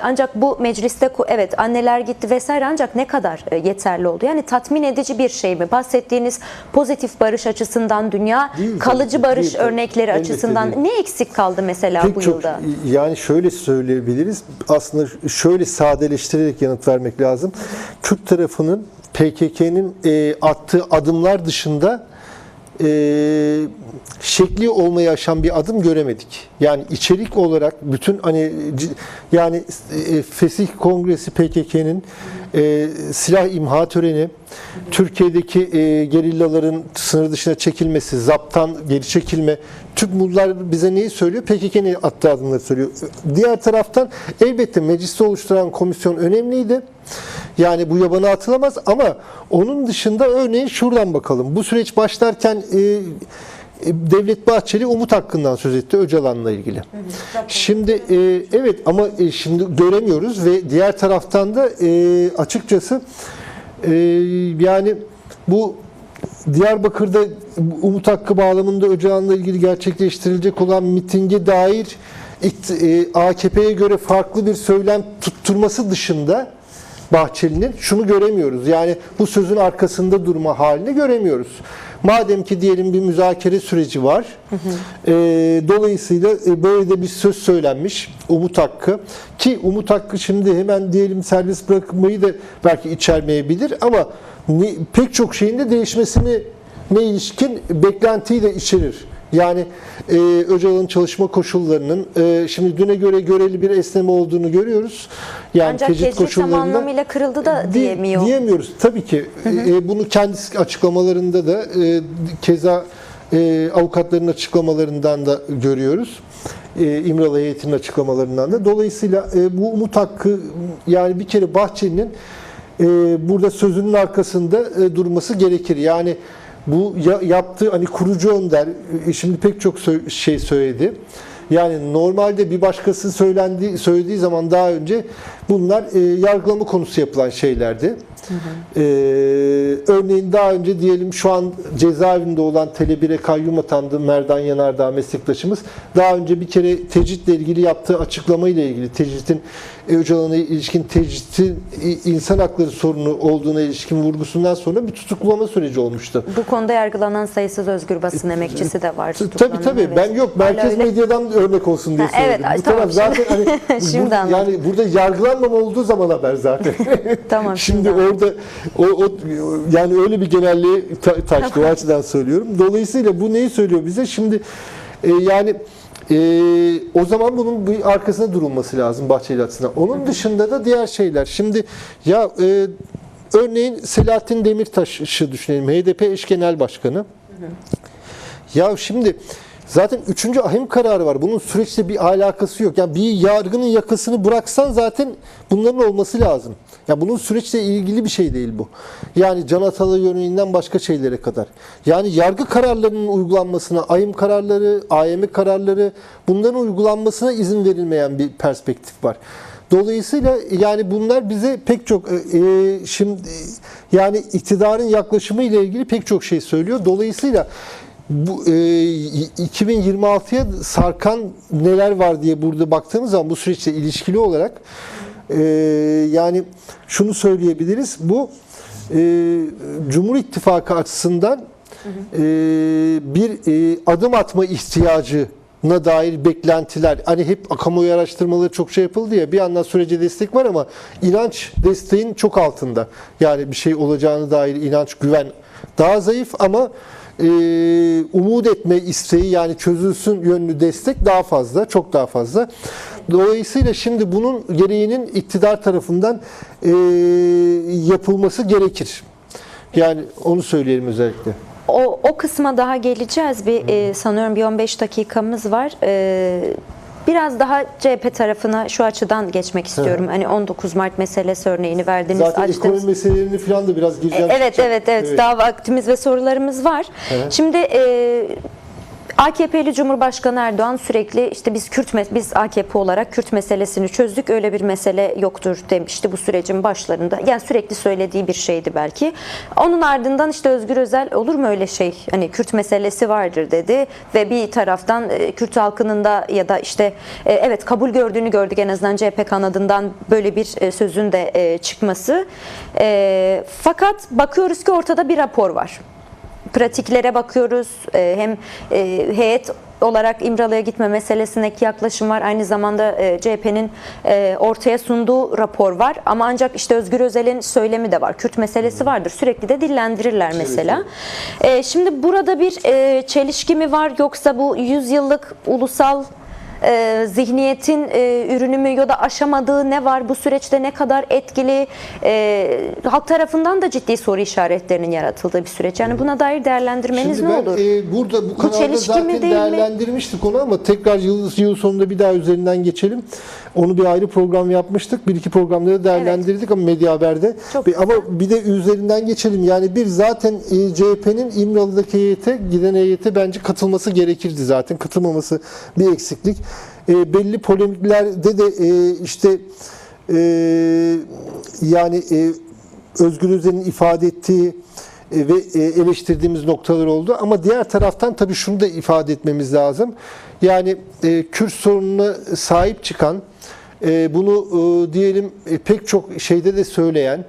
Ancak bu mecliste evet anneler gitti vesaire ancak ne kadar yeterli oldu? Yani tatmin edici bir şey mi? Bahsettiğiniz pozitif barış açısından dünya değil, kalıcı barış değil, örnekleri açısından değil. Ne eksik kaldı mesela bu yılda? Yani şöyle söyleyebiliriz. Aslında şöyle sadeleştirerek yanıt vermek lazım. Kürt tarafının PKK'nın attığı adımlar dışında şekli olmaya aşan bir adım göremedik. Yani içerik olarak bütün yani Fesih Kongresi PKK'nın silah imha töreni, Türkiye'deki gerillaların sınır dışına çekilmesi, zaptan geri çekilme, tüm bunlar bize neyi söylüyor? PKK'nın attığı adımları söylüyor. Diğer taraftan elbette mecliste oluşturan komisyon önemliydi. Yani bu yabana atılamaz ama onun dışında örneğin şuradan bakalım. Bu süreç başlarken Devlet Bahçeli umut hakkından söz etti Öcalan'la ilgili. Şimdi evet ama şimdi göremiyoruz ve diğer taraftan da açıkçası yani bu Diyarbakır'da umut hakkı bağlamında Öcalan'la ilgili gerçekleştirilecek olan mitinge dair AKP'ye göre farklı bir söylem tutturması dışında Bahçeli'nin şunu göremiyoruz. Yani bu sözün arkasında durma halini göremiyoruz. Madem ki diyelim bir müzakere süreci var. Dolayısıyla böyle de bir söz söylenmiş. Umut hakkı. Ki umut hakkı şimdi hemen diyelim serbest bırakmayı da belki içermeyebilir ama pek çok şeyin de değişmesine ilişkin beklentiyi de içerir. Yani Öcalan'ın çalışma koşullarının şimdi düne göre göreli bir esneme olduğunu görüyoruz. Yani ancak tecrit tam anlamıyla kırıldı da diyemiyoruz. Tabii ki bunu kendisi açıklamalarında da keza avukatların açıklamalarından da görüyoruz. İmralı heyetinin açıklamalarından da. Dolayısıyla bu umut hakkı yani bir kere Bahçeli'nin burada sözünün arkasında durması gerekir. Yani bu yaptığı kurucu önder şimdi pek çok şey söyledi. Yani normalde bir başkası söylediği zaman daha önce bunlar yargılama konusu yapılan şeylerdi. Örneğin daha önce diyelim şu an cezaevinde olan Tele1'e kayyum atandı Merdan Yanardağ meslektaşımız. Daha önce bir kere tecritle ilgili yaptığı açıklamayla ilgili tecritin Öcalan'a ilişkin tecritin insan hakları sorunu olduğuna ilişkin vurgusundan sonra bir tutuklama süreci olmuştu. Bu konuda yargılanan sayısız özgür basın emekçisi de var. Tabii. Evet. Ben yok merkez medyadan örnek olsun diye söyledim. Evet, bu taraf zaten şimdi yani burada yargılanmama olduğu zaman haber zaten. Tamam. Şimdi orada yani öyle bir genelliğe taştı. O açıdan söylüyorum. Dolayısıyla bu neyi söylüyor bize? Şimdi yani o zaman bunun bir arkasında durulması lazım Bahçeli açısından. Onun dışında da diğer şeyler. Şimdi örneğin Selahattin Demirtaş'ı düşünelim. HDP eş genel başkanı. Ya şimdi zaten 3. ahim kararı var. Bunun süreçte bir alakası yok. Yani bir yargının yakasını bıraksan zaten bunların olması lazım. Ya bunun süreçle ilgili bir şey değil bu. Yani Can Atalay örneğinden başka şeylere kadar. Yani yargı kararlarının uygulanmasına, ahim kararları, AYM kararları bunların uygulanmasına izin verilmeyen bir perspektif var. Dolayısıyla yani bunlar bize pek çok şimdi yani iktidarın yaklaşımı ile ilgili pek çok şey söylüyor. Dolayısıyla bu 2026'ya sarkan neler var diye burada baktığımız zaman bu süreçle ilişkili olarak yani şunu söyleyebiliriz. Bu Cumhur İttifakı açısından bir adım atma ihtiyacına dair beklentiler, hani hep kamuoyu araştırmaları çok şey yapıldı ya, bir yandan sürece destek var ama inanç desteğin çok altında. Yani bir şey olacağına dair inanç, güven daha zayıf ama umut etme isteği, yani çözülsün yönlü destek daha fazla, çok daha fazla. Dolayısıyla şimdi bunun gereğinin iktidar tarafından yapılması gerekir. Yani onu söyleyelim özellikle. O kısma daha geleceğiz. Sanıyorum bir 15 dakikamız var. Biraz daha CHP tarafına şu açıdan geçmek istiyorum. Hani 19 Mart meselesi örneğini verdiniz. Zaten ekonomi meselelerini falan da biraz gireceğim. Evet. Daha vaktimiz ve sorularımız var. Evet. Şimdi AKP'li Cumhurbaşkanı Erdoğan sürekli işte biz AKP olarak Kürt meselesini çözdük, öyle bir mesele yoktur demişti bu sürecin başlarında. Yani sürekli söylediği bir şeydi belki. Onun ardından işte Özgür Özel olur mu öyle şey? Hani Kürt meselesi vardır dedi ve bir taraftan Kürt halkının da ya da işte evet kabul gördüğünü gördük, en azından CHP kanadından böyle bir sözün de çıkması. Fakat bakıyoruz ki ortada bir rapor var. Pratiklere bakıyoruz. Hem heyet olarak İmralı'ya gitme meselesindeki yaklaşım var. Aynı zamanda CHP'nin ortaya sunduğu rapor var. Ama ancak işte Özgür Özel'in söylemi de var. Kürt meselesi vardır. Sürekli de dillendirirler mesela. Şimdi burada bir çelişki mi var, yoksa bu 100 yıllık ulusal zihniyetin ürünü mü, ya da aşamadığı ne var, bu süreçte ne kadar etkili, halk tarafından da ciddi soru işaretlerinin yaratıldığı bir süreç. Yani buna dair değerlendirmeniz Şimdi ne ben, olur? burada bu kanalda zaten değerlendirmiştik onu ama tekrar yıl sonunda bir daha üzerinden geçelim. Onu bir ayrı program yapmıştık. Bir iki programda da değerlendirdik ama Medya Haber'de. Ama bir de üzerinden geçelim. Yani zaten CHP'nin İmralı'daki giden heyete bence katılması gerekirdi zaten. Katılmaması bir eksiklik. Belli polemiklerde de işte yani Özgür Özel'in ifade ettiği ve eleştirdiğimiz noktalar oldu. Ama diğer taraftan tabii şunu da ifade etmemiz lazım. Yani Kürt sorununa sahip çıkan, bunu diyelim pek çok şeyde de söyleyen,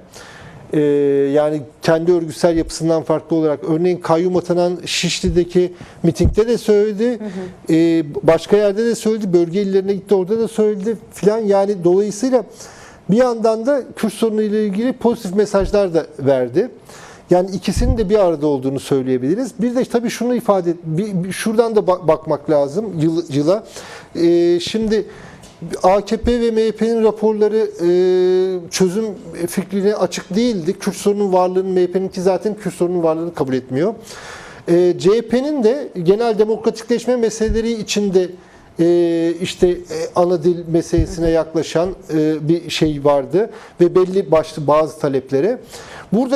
yani kendi örgütsel yapısından farklı olarak, örneğin kayyum atanan Şişli'deki mitingde de söyledi, başka yerde de söyledi, bölge illerine gitti orada da söyledi filan. Yani dolayısıyla bir yandan da Kürt sorunu ile ilgili pozitif mesajlar da verdi. Yani ikisinin de bir arada olduğunu söyleyebiliriz. Bir de tabii şunu şuradan da bakmak lazım yıla. Şimdi AKP ve MHP'nin raporları çözüm fikrine açık değildi. Kürt sorunun varlığını, MHP'ninki zaten Kürt sorunun varlığını kabul etmiyor. CHP'nin de genel demokratikleşme meseleleri içinde işte ana dil meselesine yaklaşan bir şey vardı ve belli başlı bazı taleplere.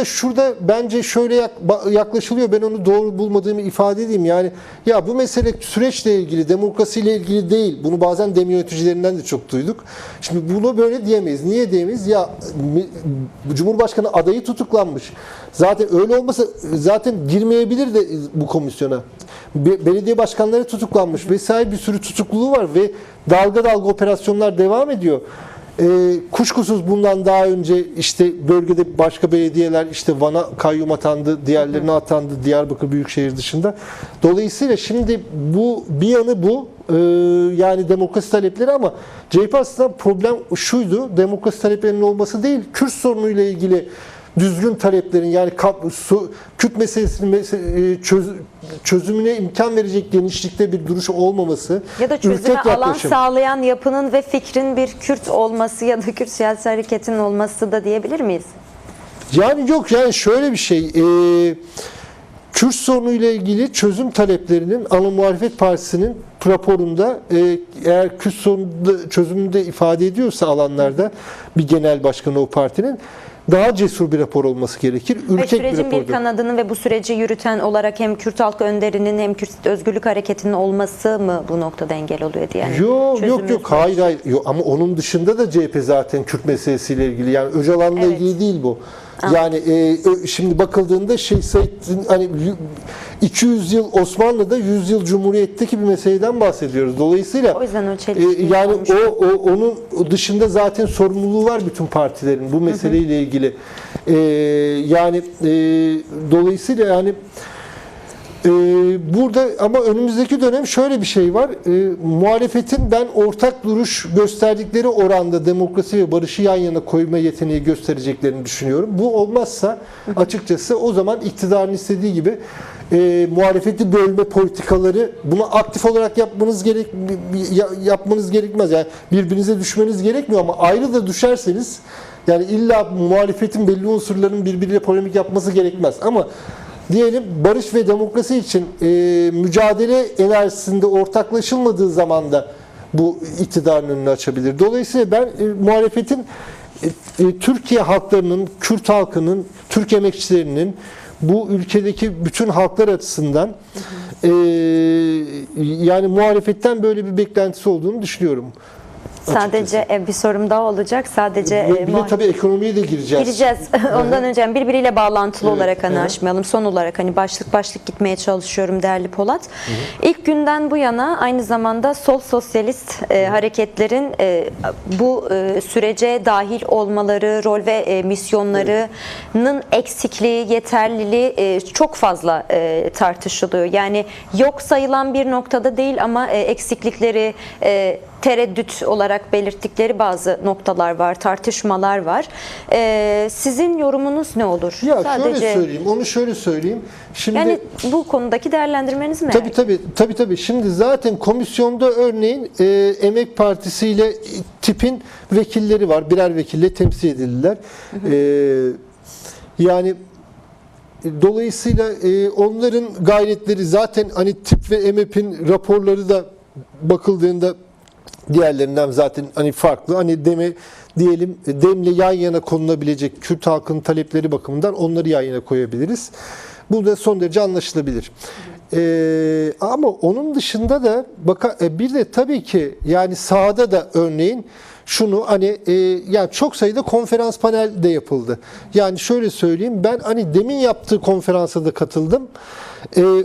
Şurada bence şöyle yaklaşılıyor. Ben onu doğru bulmadığımı ifade edeyim. Yani ya bu mesele süreçle ilgili, demokrasiyle ilgili değil. Bunu bazen dem yöneticilerinden de çok duyduk. Şimdi bunu böyle diyemeyiz. Niye diyemeyiz? Ya Cumhurbaşkanı adayı tutuklanmış. Zaten öyle olmasa zaten girmeyebilir de bu komisyona. Belediye başkanları tutuklanmış vesaire, bir sürü tutukluluğu var ve dalga dalga operasyonlar devam ediyor. Kuşkusuz bundan daha önce işte bölgede başka belediyeler, işte Van'a kayyum atandı, diğerlerine atandı, Diyarbakır Büyükşehir dışında. Dolayısıyla şimdi bu bir yanı bu, yani demokrasi talepleri, ama CHP aslında problem şuydu, demokrasi taleplerinin olması değil, Kürt sorunuyla ilgili düzgün taleplerin, yani Kürt meselesinin çözümüne imkan verecek genişlikte bir duruş olmaması, ya da çözüme alan sağlayan yapının ve fikrin bir Kürt olması ya da Kürt siyasi hareketinin olması da diyebilir miyiz? Yani yok, yani şöyle bir şey, Kürt sorunuyla ilgili çözüm taleplerinin ana muhalefet partisinin raporunda eğer Kürt sorununda çözümünde ifade ediyorsa alanlarda bir genel başkanı o partinin, daha cesur bir rapor olması gerekir. Ürkek ve sürecin bir kanadının ve bu süreci yürüten olarak hem Kürt halk önderinin hem Kürt özgürlük hareketinin olması mı bu noktada engel oluyor diye? Yani yok hayır. Yok, ama onun dışında da CHP zaten Kürt meselesiyle ilgili, yani Öcalan'la ilgili değil bu. Yani şimdi bakıldığında Said'in hani 200 yıl Osmanlı'da 100 yıl Cumhuriyet'teki bir meseleden bahsediyoruz. Dolayısıyla o yüzden yani onun dışında zaten sorumluluğu var bütün partilerin bu meseleyle ilgili. Yani dolayısıyla yani Burada ama önümüzdeki dönem şöyle bir şey var. Muhalefetin ben ortak duruş gösterdikleri oranda demokrasi ve barışı yan yana koyma yeteneği göstereceklerini düşünüyorum. Bu olmazsa açıkçası o zaman iktidarın istediği gibi muhalefeti bölme politikaları, bunu aktif olarak yapmanız gerekmez. Yani birbirinize düşmeniz gerekmiyor ama ayrı da düşerseniz yani illa muhalefetin belli unsurların birbiriyle polemik yapması gerekmez. Ama diyelim barış ve demokrasi için mücadele enerjisinde ortaklaşılmadığı zaman da bu iktidarın önünü açabilir. Dolayısıyla ben muhalefetin Türkiye halklarının, Kürt halkının, Türk emekçilerinin bu ülkedeki bütün halklar açısından yani muhalefetten böyle bir beklentisi olduğunu düşünüyorum. Sadece bir sorum daha olacak. Sadece Bir de tabii ekonomiye de gireceğiz. gireceğiz. Ondan önce birbiriyle bağlantılı olarak açmayalım. Son olarak başlık başlık gitmeye çalışıyorum değerli Polat. İlk günden bu yana aynı zamanda sol sosyalist hareketlerin bu sürece dahil olmaları, rol ve misyonlarının eksikliği, yeterliliği çok fazla tartışılıyor. Yani yok sayılan bir noktada değil ama eksiklikleri tereddüt olarak belirttikleri bazı noktalar var, tartışmalar var. Sizin yorumunuz ne olur? Ya şöyle söyleyeyim, onu şöyle söyleyeyim. Şimdi yani bu konudaki değerlendirmeniz mi? Tabii. Şimdi zaten komisyonda örneğin Emek Partisi ile tipin vekilleri var. Birer vekille temsil edildiler. Yani dolayısıyla onların gayretleri zaten hani tip ve EMEP'in raporları da bakıldığında diğerlerinden zaten hani farklı. Hani DEM'le yan yana konulabilecek Kürt halkının talepleri bakımından onları yan yana koyabiliriz. Bu da son derece anlaşılabilir. Ama onun dışında da bir de tabii ki yani sahada da örneğin şunu hani yani çok sayıda konferans panel de yapıldı. Yani şöyle söyleyeyim, ben hani demin yaptığı konferansa da katıldım.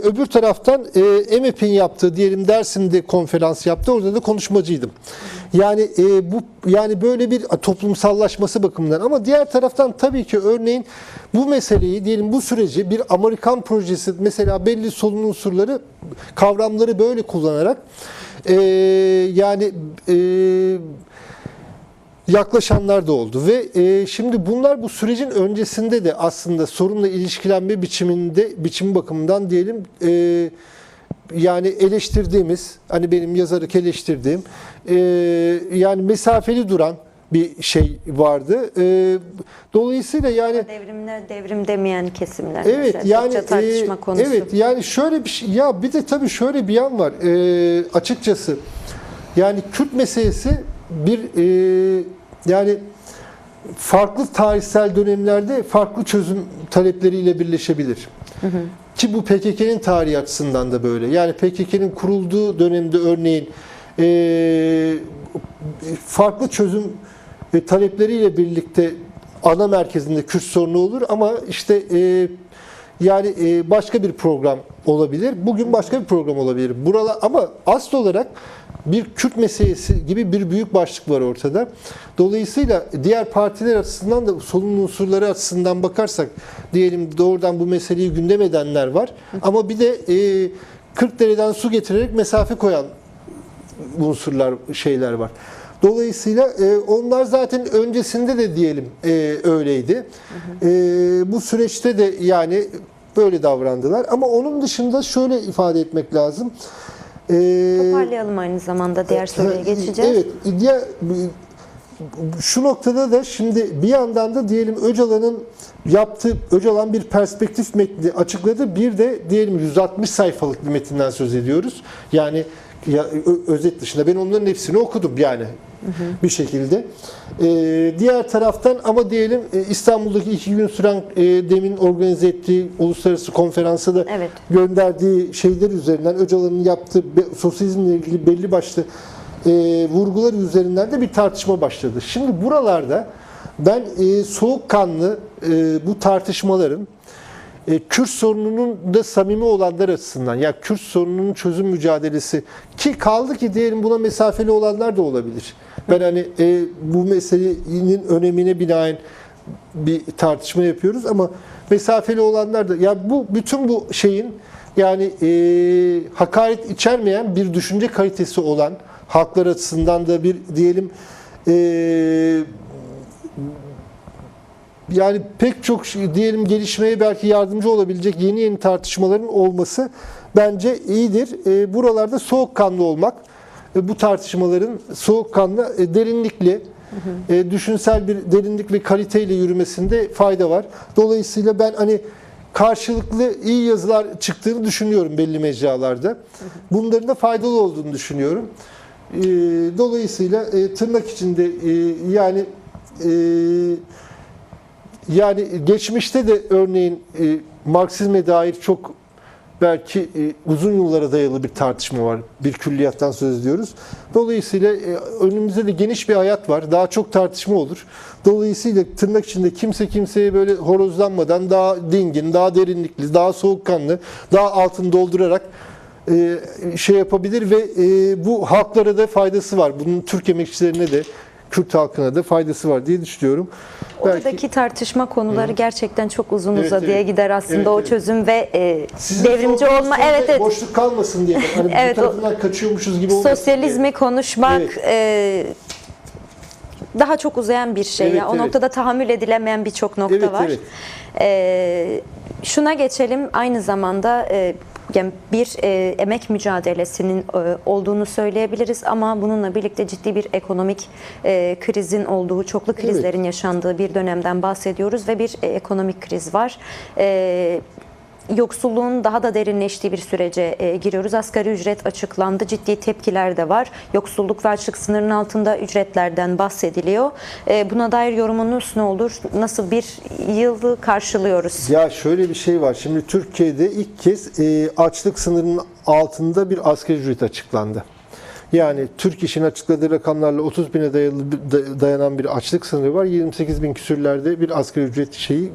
Öbür taraftan EMEP'in yaptığı diyelim Dersim'de konferans yaptı. Orada da konuşmacıydım. Yani yani böyle bir toplumsallaşması bakımından, ama diğer taraftan tabii ki örneğin bu meseleyi diyelim bu süreci bir Amerikan projesi mesela belli solun unsurları kavramları böyle kullanarak yaklaşanlar da oldu ve şimdi bunlar bu sürecin öncesinde de aslında sorunla ilişkilenme biçimi bakımından diyelim yani eleştirdiğimiz, hani benim yazarlık eleştirdiğim yani mesafeli duran bir şey vardı. Dolayısıyla yani devrim demeyen kesimler. Evet yani tartışma konusu. Evet yani şöyle bir şey, ya bir de tabii şöyle bir yan var. Açıkçası yani Kürt meselesi yani farklı tarihsel dönemlerde farklı çözüm talepleriyle birleşebilir. Ki bu PKK'nın tarihi açısından da böyle. Yani PKK'nın kurulduğu dönemde örneğin farklı çözüm talepleriyle birlikte ana merkezinde Kürt sorunu olur ama işte yani başka bir program olabilir. Bugün başka bir program olabilir. Ama asıl olarak bir Kürt meselesi gibi bir büyük başlık var ortada. Dolayısıyla diğer partiler açısından da solun unsurları açısından bakarsak diyelim doğrudan bu meseleyi gündem edenler var. Ama bir de 40 dereden su getirerek mesafe koyan şeyler var. Dolayısıyla onlar zaten öncesinde de diyelim öyleydi. Bu süreçte de yani böyle davrandılar. Ama onun dışında şöyle ifade etmek lazım. Toparlayalım aynı zamanda diğer soruya geçeceğiz. Evet. Şu noktada da şimdi bir yandan da diyelim Öcalan bir perspektif metni açıkladı. Bir de diyelim 160 sayfalık bir metinden söz ediyoruz. Yani özet dışında ben onların hepsini okudum yani bir şekilde. Diğer taraftan ama diyelim İstanbul'daki 2 gün süren demin organize ettiği uluslararası konferansa da gönderdiği şeyler üzerinden Öcalan'ın yaptığı sosyalizmle ilgili belli başlı vurgular üzerinden de bir tartışma başladı. Şimdi buralarda ben soğukkanlı bu tartışmaların Kürt sorununun da samimi olanlar açısından, ya Kürt sorununun çözüm mücadelesi ki kaldı ki diyelim buna mesafeli olanlar da olabilir. Ben hani bu meselenin önemine binaen bir tartışma yapıyoruz ama mesafeli olanlar da, ya bütün bu şeyin Yani hakaret içermeyen bir düşünce kalitesi olan, halklar açısından da bir diyelim yani pek çok diyelim gelişmeye belki yardımcı olabilecek yeni tartışmaların olması bence iyidir. Buralarda soğukkanlı olmak, bu tartışmaların soğukkanlı, derinlikli, düşünsel bir derinlik ve kaliteyle yürümesinde fayda var. Dolayısıyla ben hani karşılıklı iyi yazılar çıktığını düşünüyorum belli mecralarda. Bunların da faydalı olduğunu düşünüyorum. Dolayısıyla tırnak içinde yani geçmişte de örneğin Marksizme dair çok belki uzun yıllara dayalı bir tartışma var. Bir külliyattan söz ediyoruz. Dolayısıyla önümüzde de geniş bir hayat var. Daha çok tartışma olur. Dolayısıyla tırnak içinde kimse kimseye böyle horozlanmadan daha dingin, daha derinlikli, daha soğukkanlı, daha altını doldurarak şey yapabilir ve bu halklara da faydası var. Bunun Türk emekçilerine de Kürt halkına da faydası var diye düşünüyorum. Oradaki tartışma konuları gerçekten çok uzun Evet, uzadıya evet. gider aslında Evet, o evet. çözüm ve Sizin devrimci sorduğunuz olma. konuda Evet, evet. boşluk kalmasın diye. Hani Evet, bu tarafından kaçıyormuşuz gibi olmasın sosyalizmi diye. konuşmak daha çok uzayan bir şey. Evet, ya. O evet. noktada tahammül edilemeyen birçok nokta Evet, var. evet. Şuna geçelim. Aynı zamanda yani bir emek mücadelesinin olduğunu söyleyebiliriz ama bununla birlikte ciddi bir ekonomik krizin olduğu, çoklu krizlerin yaşandığı bir dönemden bahsediyoruz ve bir ekonomik kriz var. Yoksulluğun daha da derinleştiği bir sürece giriyoruz. Asgari ücret açıklandı. Ciddi tepkiler de var. Yoksulluk ve açlık sınırının altında ücretlerden bahsediliyor. Buna dair yorumunuz ne olur? Nasıl bir yılı karşılıyoruz? Ya şöyle bir şey var. Şimdi Türkiye'de ilk kez açlık sınırının altında bir asgari ücret açıklandı. Yani Türk İş'in açıkladığı rakamlarla 30 bine dayanan bir açlık sınırı var. 28 bin küsürlerde bir asgari ücret şeyi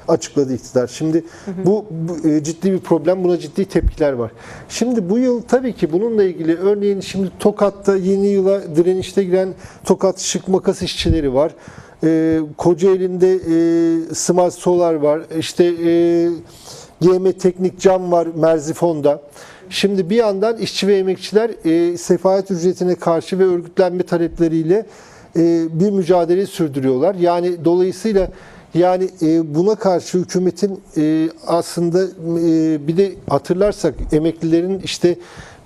açıkladı iktidar. Şimdi bu ciddi bir problem. Buna ciddi tepkiler var. Şimdi bu yıl tabii ki bununla ilgili örneğin şimdi Tokat'ta yeni yıla direnişte giren Tokat Şık Makas işçileri var. Kocaeli'nde Smart Solar var. İşte GM Teknik Cam var Merzifon'da. Şimdi bir yandan işçi ve emekçiler sefalet ücretine karşı ve örgütlenme talepleriyle bir mücadele sürdürüyorlar. Yani dolayısıyla yani buna karşı hükümetin aslında bir de hatırlarsak emeklilerin işte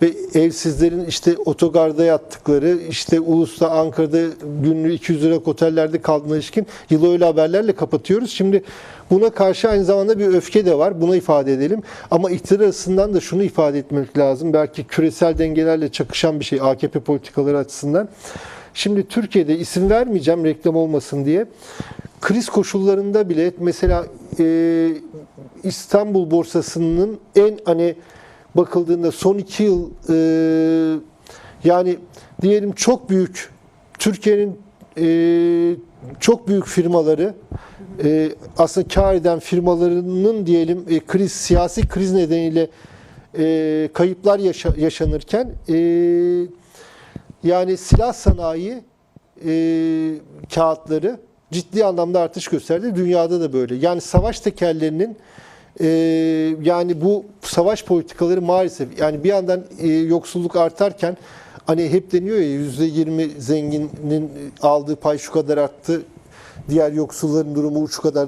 ve evsizlerin işte otogarda yattıkları, işte Ulus'ta, Ankara'da günlüğü 200 lira otellerde kaldığına ilişkin yılı öyle haberlerle kapatıyoruz. Şimdi buna karşı aynı zamanda bir öfke de var. Buna ifade edelim. Ama iktidar açısından da şunu ifade etmek lazım. Belki küresel dengelerle çakışan bir şey AKP politikaları açısından. Şimdi Türkiye'de isim vermeyeceğim reklam olmasın diye. Kriz koşullarında bile mesela İstanbul borsasının en hani bakıldığında son 2 yıl yani diyelim çok büyük Türkiye'nin çok büyük firmaları aslında kar eden firmalarının diyelim siyasi kriz nedeniyle kayıplar yaşanırken yani silah sanayi kağıtları ciddi anlamda artış gösterdi. Dünyada da böyle. Yani savaş tekellerinin yani bu savaş politikaları maalesef yani bir yandan yoksulluk artarken hani hep deniyor ya %20 zenginin aldığı pay şu kadar arttı, diğer yoksulların durumu şu kadar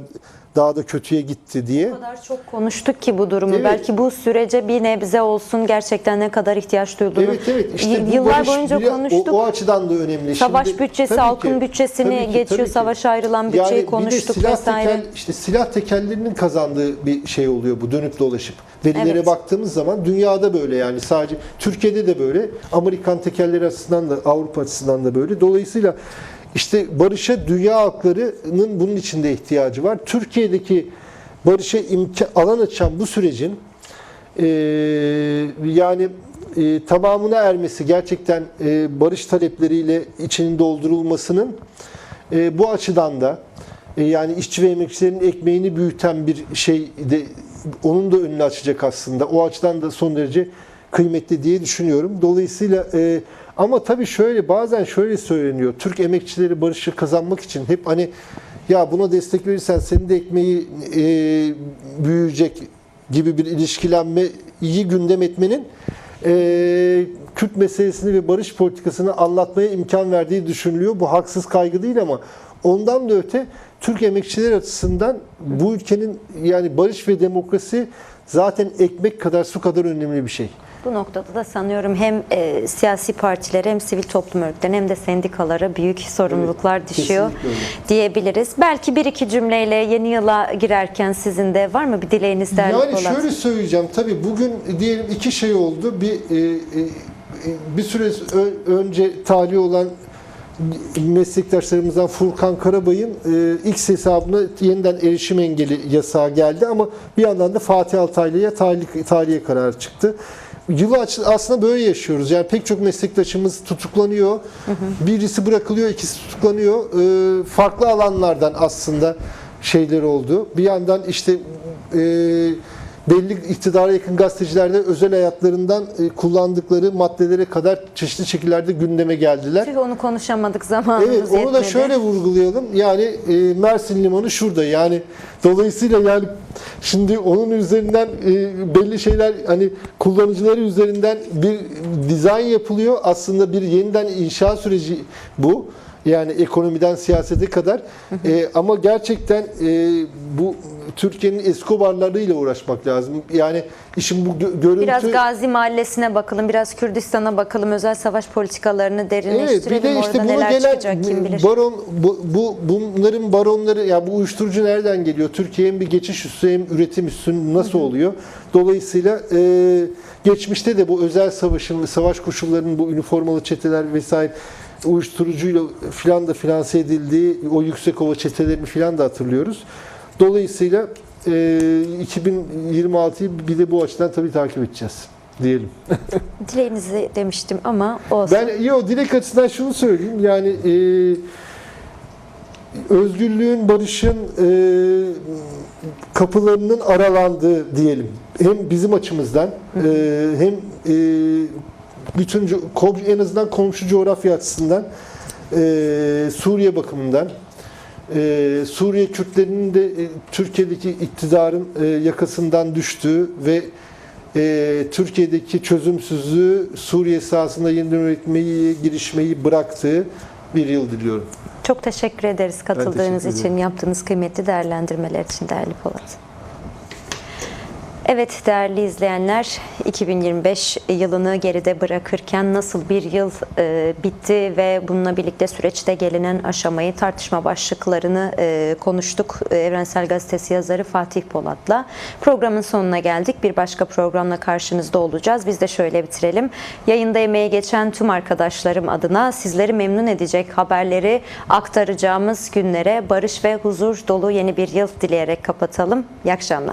daha da kötüye gitti diye. O kadar çok konuştuk ki bu durumu. Evet. Belki bu sürece bir nebze olsun gerçekten ne kadar ihtiyaç duyduğunu Evet. İşte bu yıllar barış boyunca bile konuştuk. O açıdan da önemli. Savaş Şimdi, bütçesi, halkın bütçesini geçiyor, savaşa ayrılan bütçeyi yani konuştuk bir de vesaire. silah tekellerinin kazandığı bir şey oluyor bu dönüp dolaşıp. Verilere Evet. baktığımız zaman dünyada böyle yani sadece Türkiye'de de böyle, Amerikan tekelleri açısından da Avrupa açısından da böyle. Dolayısıyla işte barışa dünya halklarının bunun içinde ihtiyacı var. Türkiye'deki barışa alan açan bu sürecin yani tamamına ermesi gerçekten barış talepleriyle içinin doldurulmasının bu açıdan da yani işçi ve emekçilerin ekmeğini büyüten bir şey de onun da önünü açacak aslında. O açıdan da son derece kıymetli diye düşünüyorum. Dolayısıyla ama tabii bazen şöyle söyleniyor. Türk emekçileri barışı kazanmak için hep hani ya buna destek verirsen senin de ekmeği büyüyecek gibi bir ilişkilenmeyi gündem etmenin Kürt meselesini ve barış politikasını anlatmaya imkan verdiği düşünülüyor. Bu haksız kaygı değil ama ondan da öte Türk emekçiler açısından bu ülkenin yani barış ve demokrasi zaten ekmek kadar su kadar önemli bir şey. Bu noktada da sanıyorum hem siyasi partilere hem sivil toplum örgütlerine hem de sendikalara büyük sorumluluklar düşüyor diyebiliriz. Belki bir iki cümleyle yeni yıla girerken sizin de var mı bir dileğiniz değerli Yani Polat? şöyle söyleyeceğim. Tabii bugün diyelim iki şey oldu. Bir süre önce tahliye olan meslektaşlarımızdan Furkan Karabay'ın X hesabına yeniden erişim engeli yasağı geldi ama bir yandan da Fatih Altaylı'ya tahliye kararı çıktı. Yılı aslında böyle yaşıyoruz. Yani pek çok meslektaşımız tutuklanıyor. Birisi bırakılıyor, ikisi tutuklanıyor. Farklı alanlardan aslında şeyler oldu. Bir yandan işte belli iktidara yakın gazetecilerde özel hayatlarından kullandıkları maddelere kadar çeşitli şekillerde gündeme geldiler. Çünkü onu konuşamadık, zamanımız Evet, onu da yetmedi. şöyle vurgulayalım. Yani Mersin Limanı şurada. Yani dolayısıyla yani şimdi onun üzerinden belli şeyler hani kullanıcıları üzerinden bir dizayn yapılıyor. Aslında bir yeniden inşa süreci bu. Yani ekonomiden siyasete kadar. Ama gerçekten bu Türkiye'nin Escobar'larıyla uğraşmak lazım. Yani işin bu görüntü... Biraz Gazi Mahallesi'ne bakalım, biraz Kürdistan'a bakalım, özel savaş politikalarını derinleştirelim. Evet, bir de işte orada bunu neler çıkacak kim bilir. Bunların baronları, ya bu uyuşturucu nereden geliyor? Türkiye hem bir geçiş üssü hem üretim üssü nasıl oluyor? Dolayısıyla geçmişte de bu özel savaş koşullarının bu üniformalı çeteler vesaire uyuşturucuyla filan da finanse edildiği o Yüksekova çetelerini filan da hatırlıyoruz. Dolayısıyla 2026'yı bir de bu açıdan tabii takip edeceğiz diyelim. Dileğinizi demiştim ama olsun. Dilek açısından şunu söyleyeyim. Yani özgürlüğün, barışın kapılarının aralandığı diyelim. Hem bizim açımızdan hem bütün en azından komşu coğrafya açısından Suriye bakımından Suriye Kürtlerinin de Türkiye'deki iktidarın yakasından düştüğü ve Türkiye'deki çözümsüzlüğü Suriye sahasında yeniden üretmeyi, girişmeyi bıraktığı bir yıl diliyorum. Çok teşekkür ederiz katıldığınız teşekkür için, yaptığınız kıymetli değerlendirmeler için değerli Polat. Evet değerli izleyenler, 2025 yılını geride bırakırken nasıl bir yıl bitti ve bununla birlikte süreçte gelinen aşamayı, tartışma başlıklarını konuştuk. Evrensel Gazetesi yazarı Fatih Polat'la. Programın sonuna geldik. Bir başka programla karşınızda olacağız. Biz de şöyle bitirelim. Yayında emeği geçen tüm arkadaşlarım adına sizleri memnun edecek haberleri aktaracağımız günlere barış ve huzur dolu yeni bir yıl dileyerek kapatalım. İyi akşamlar.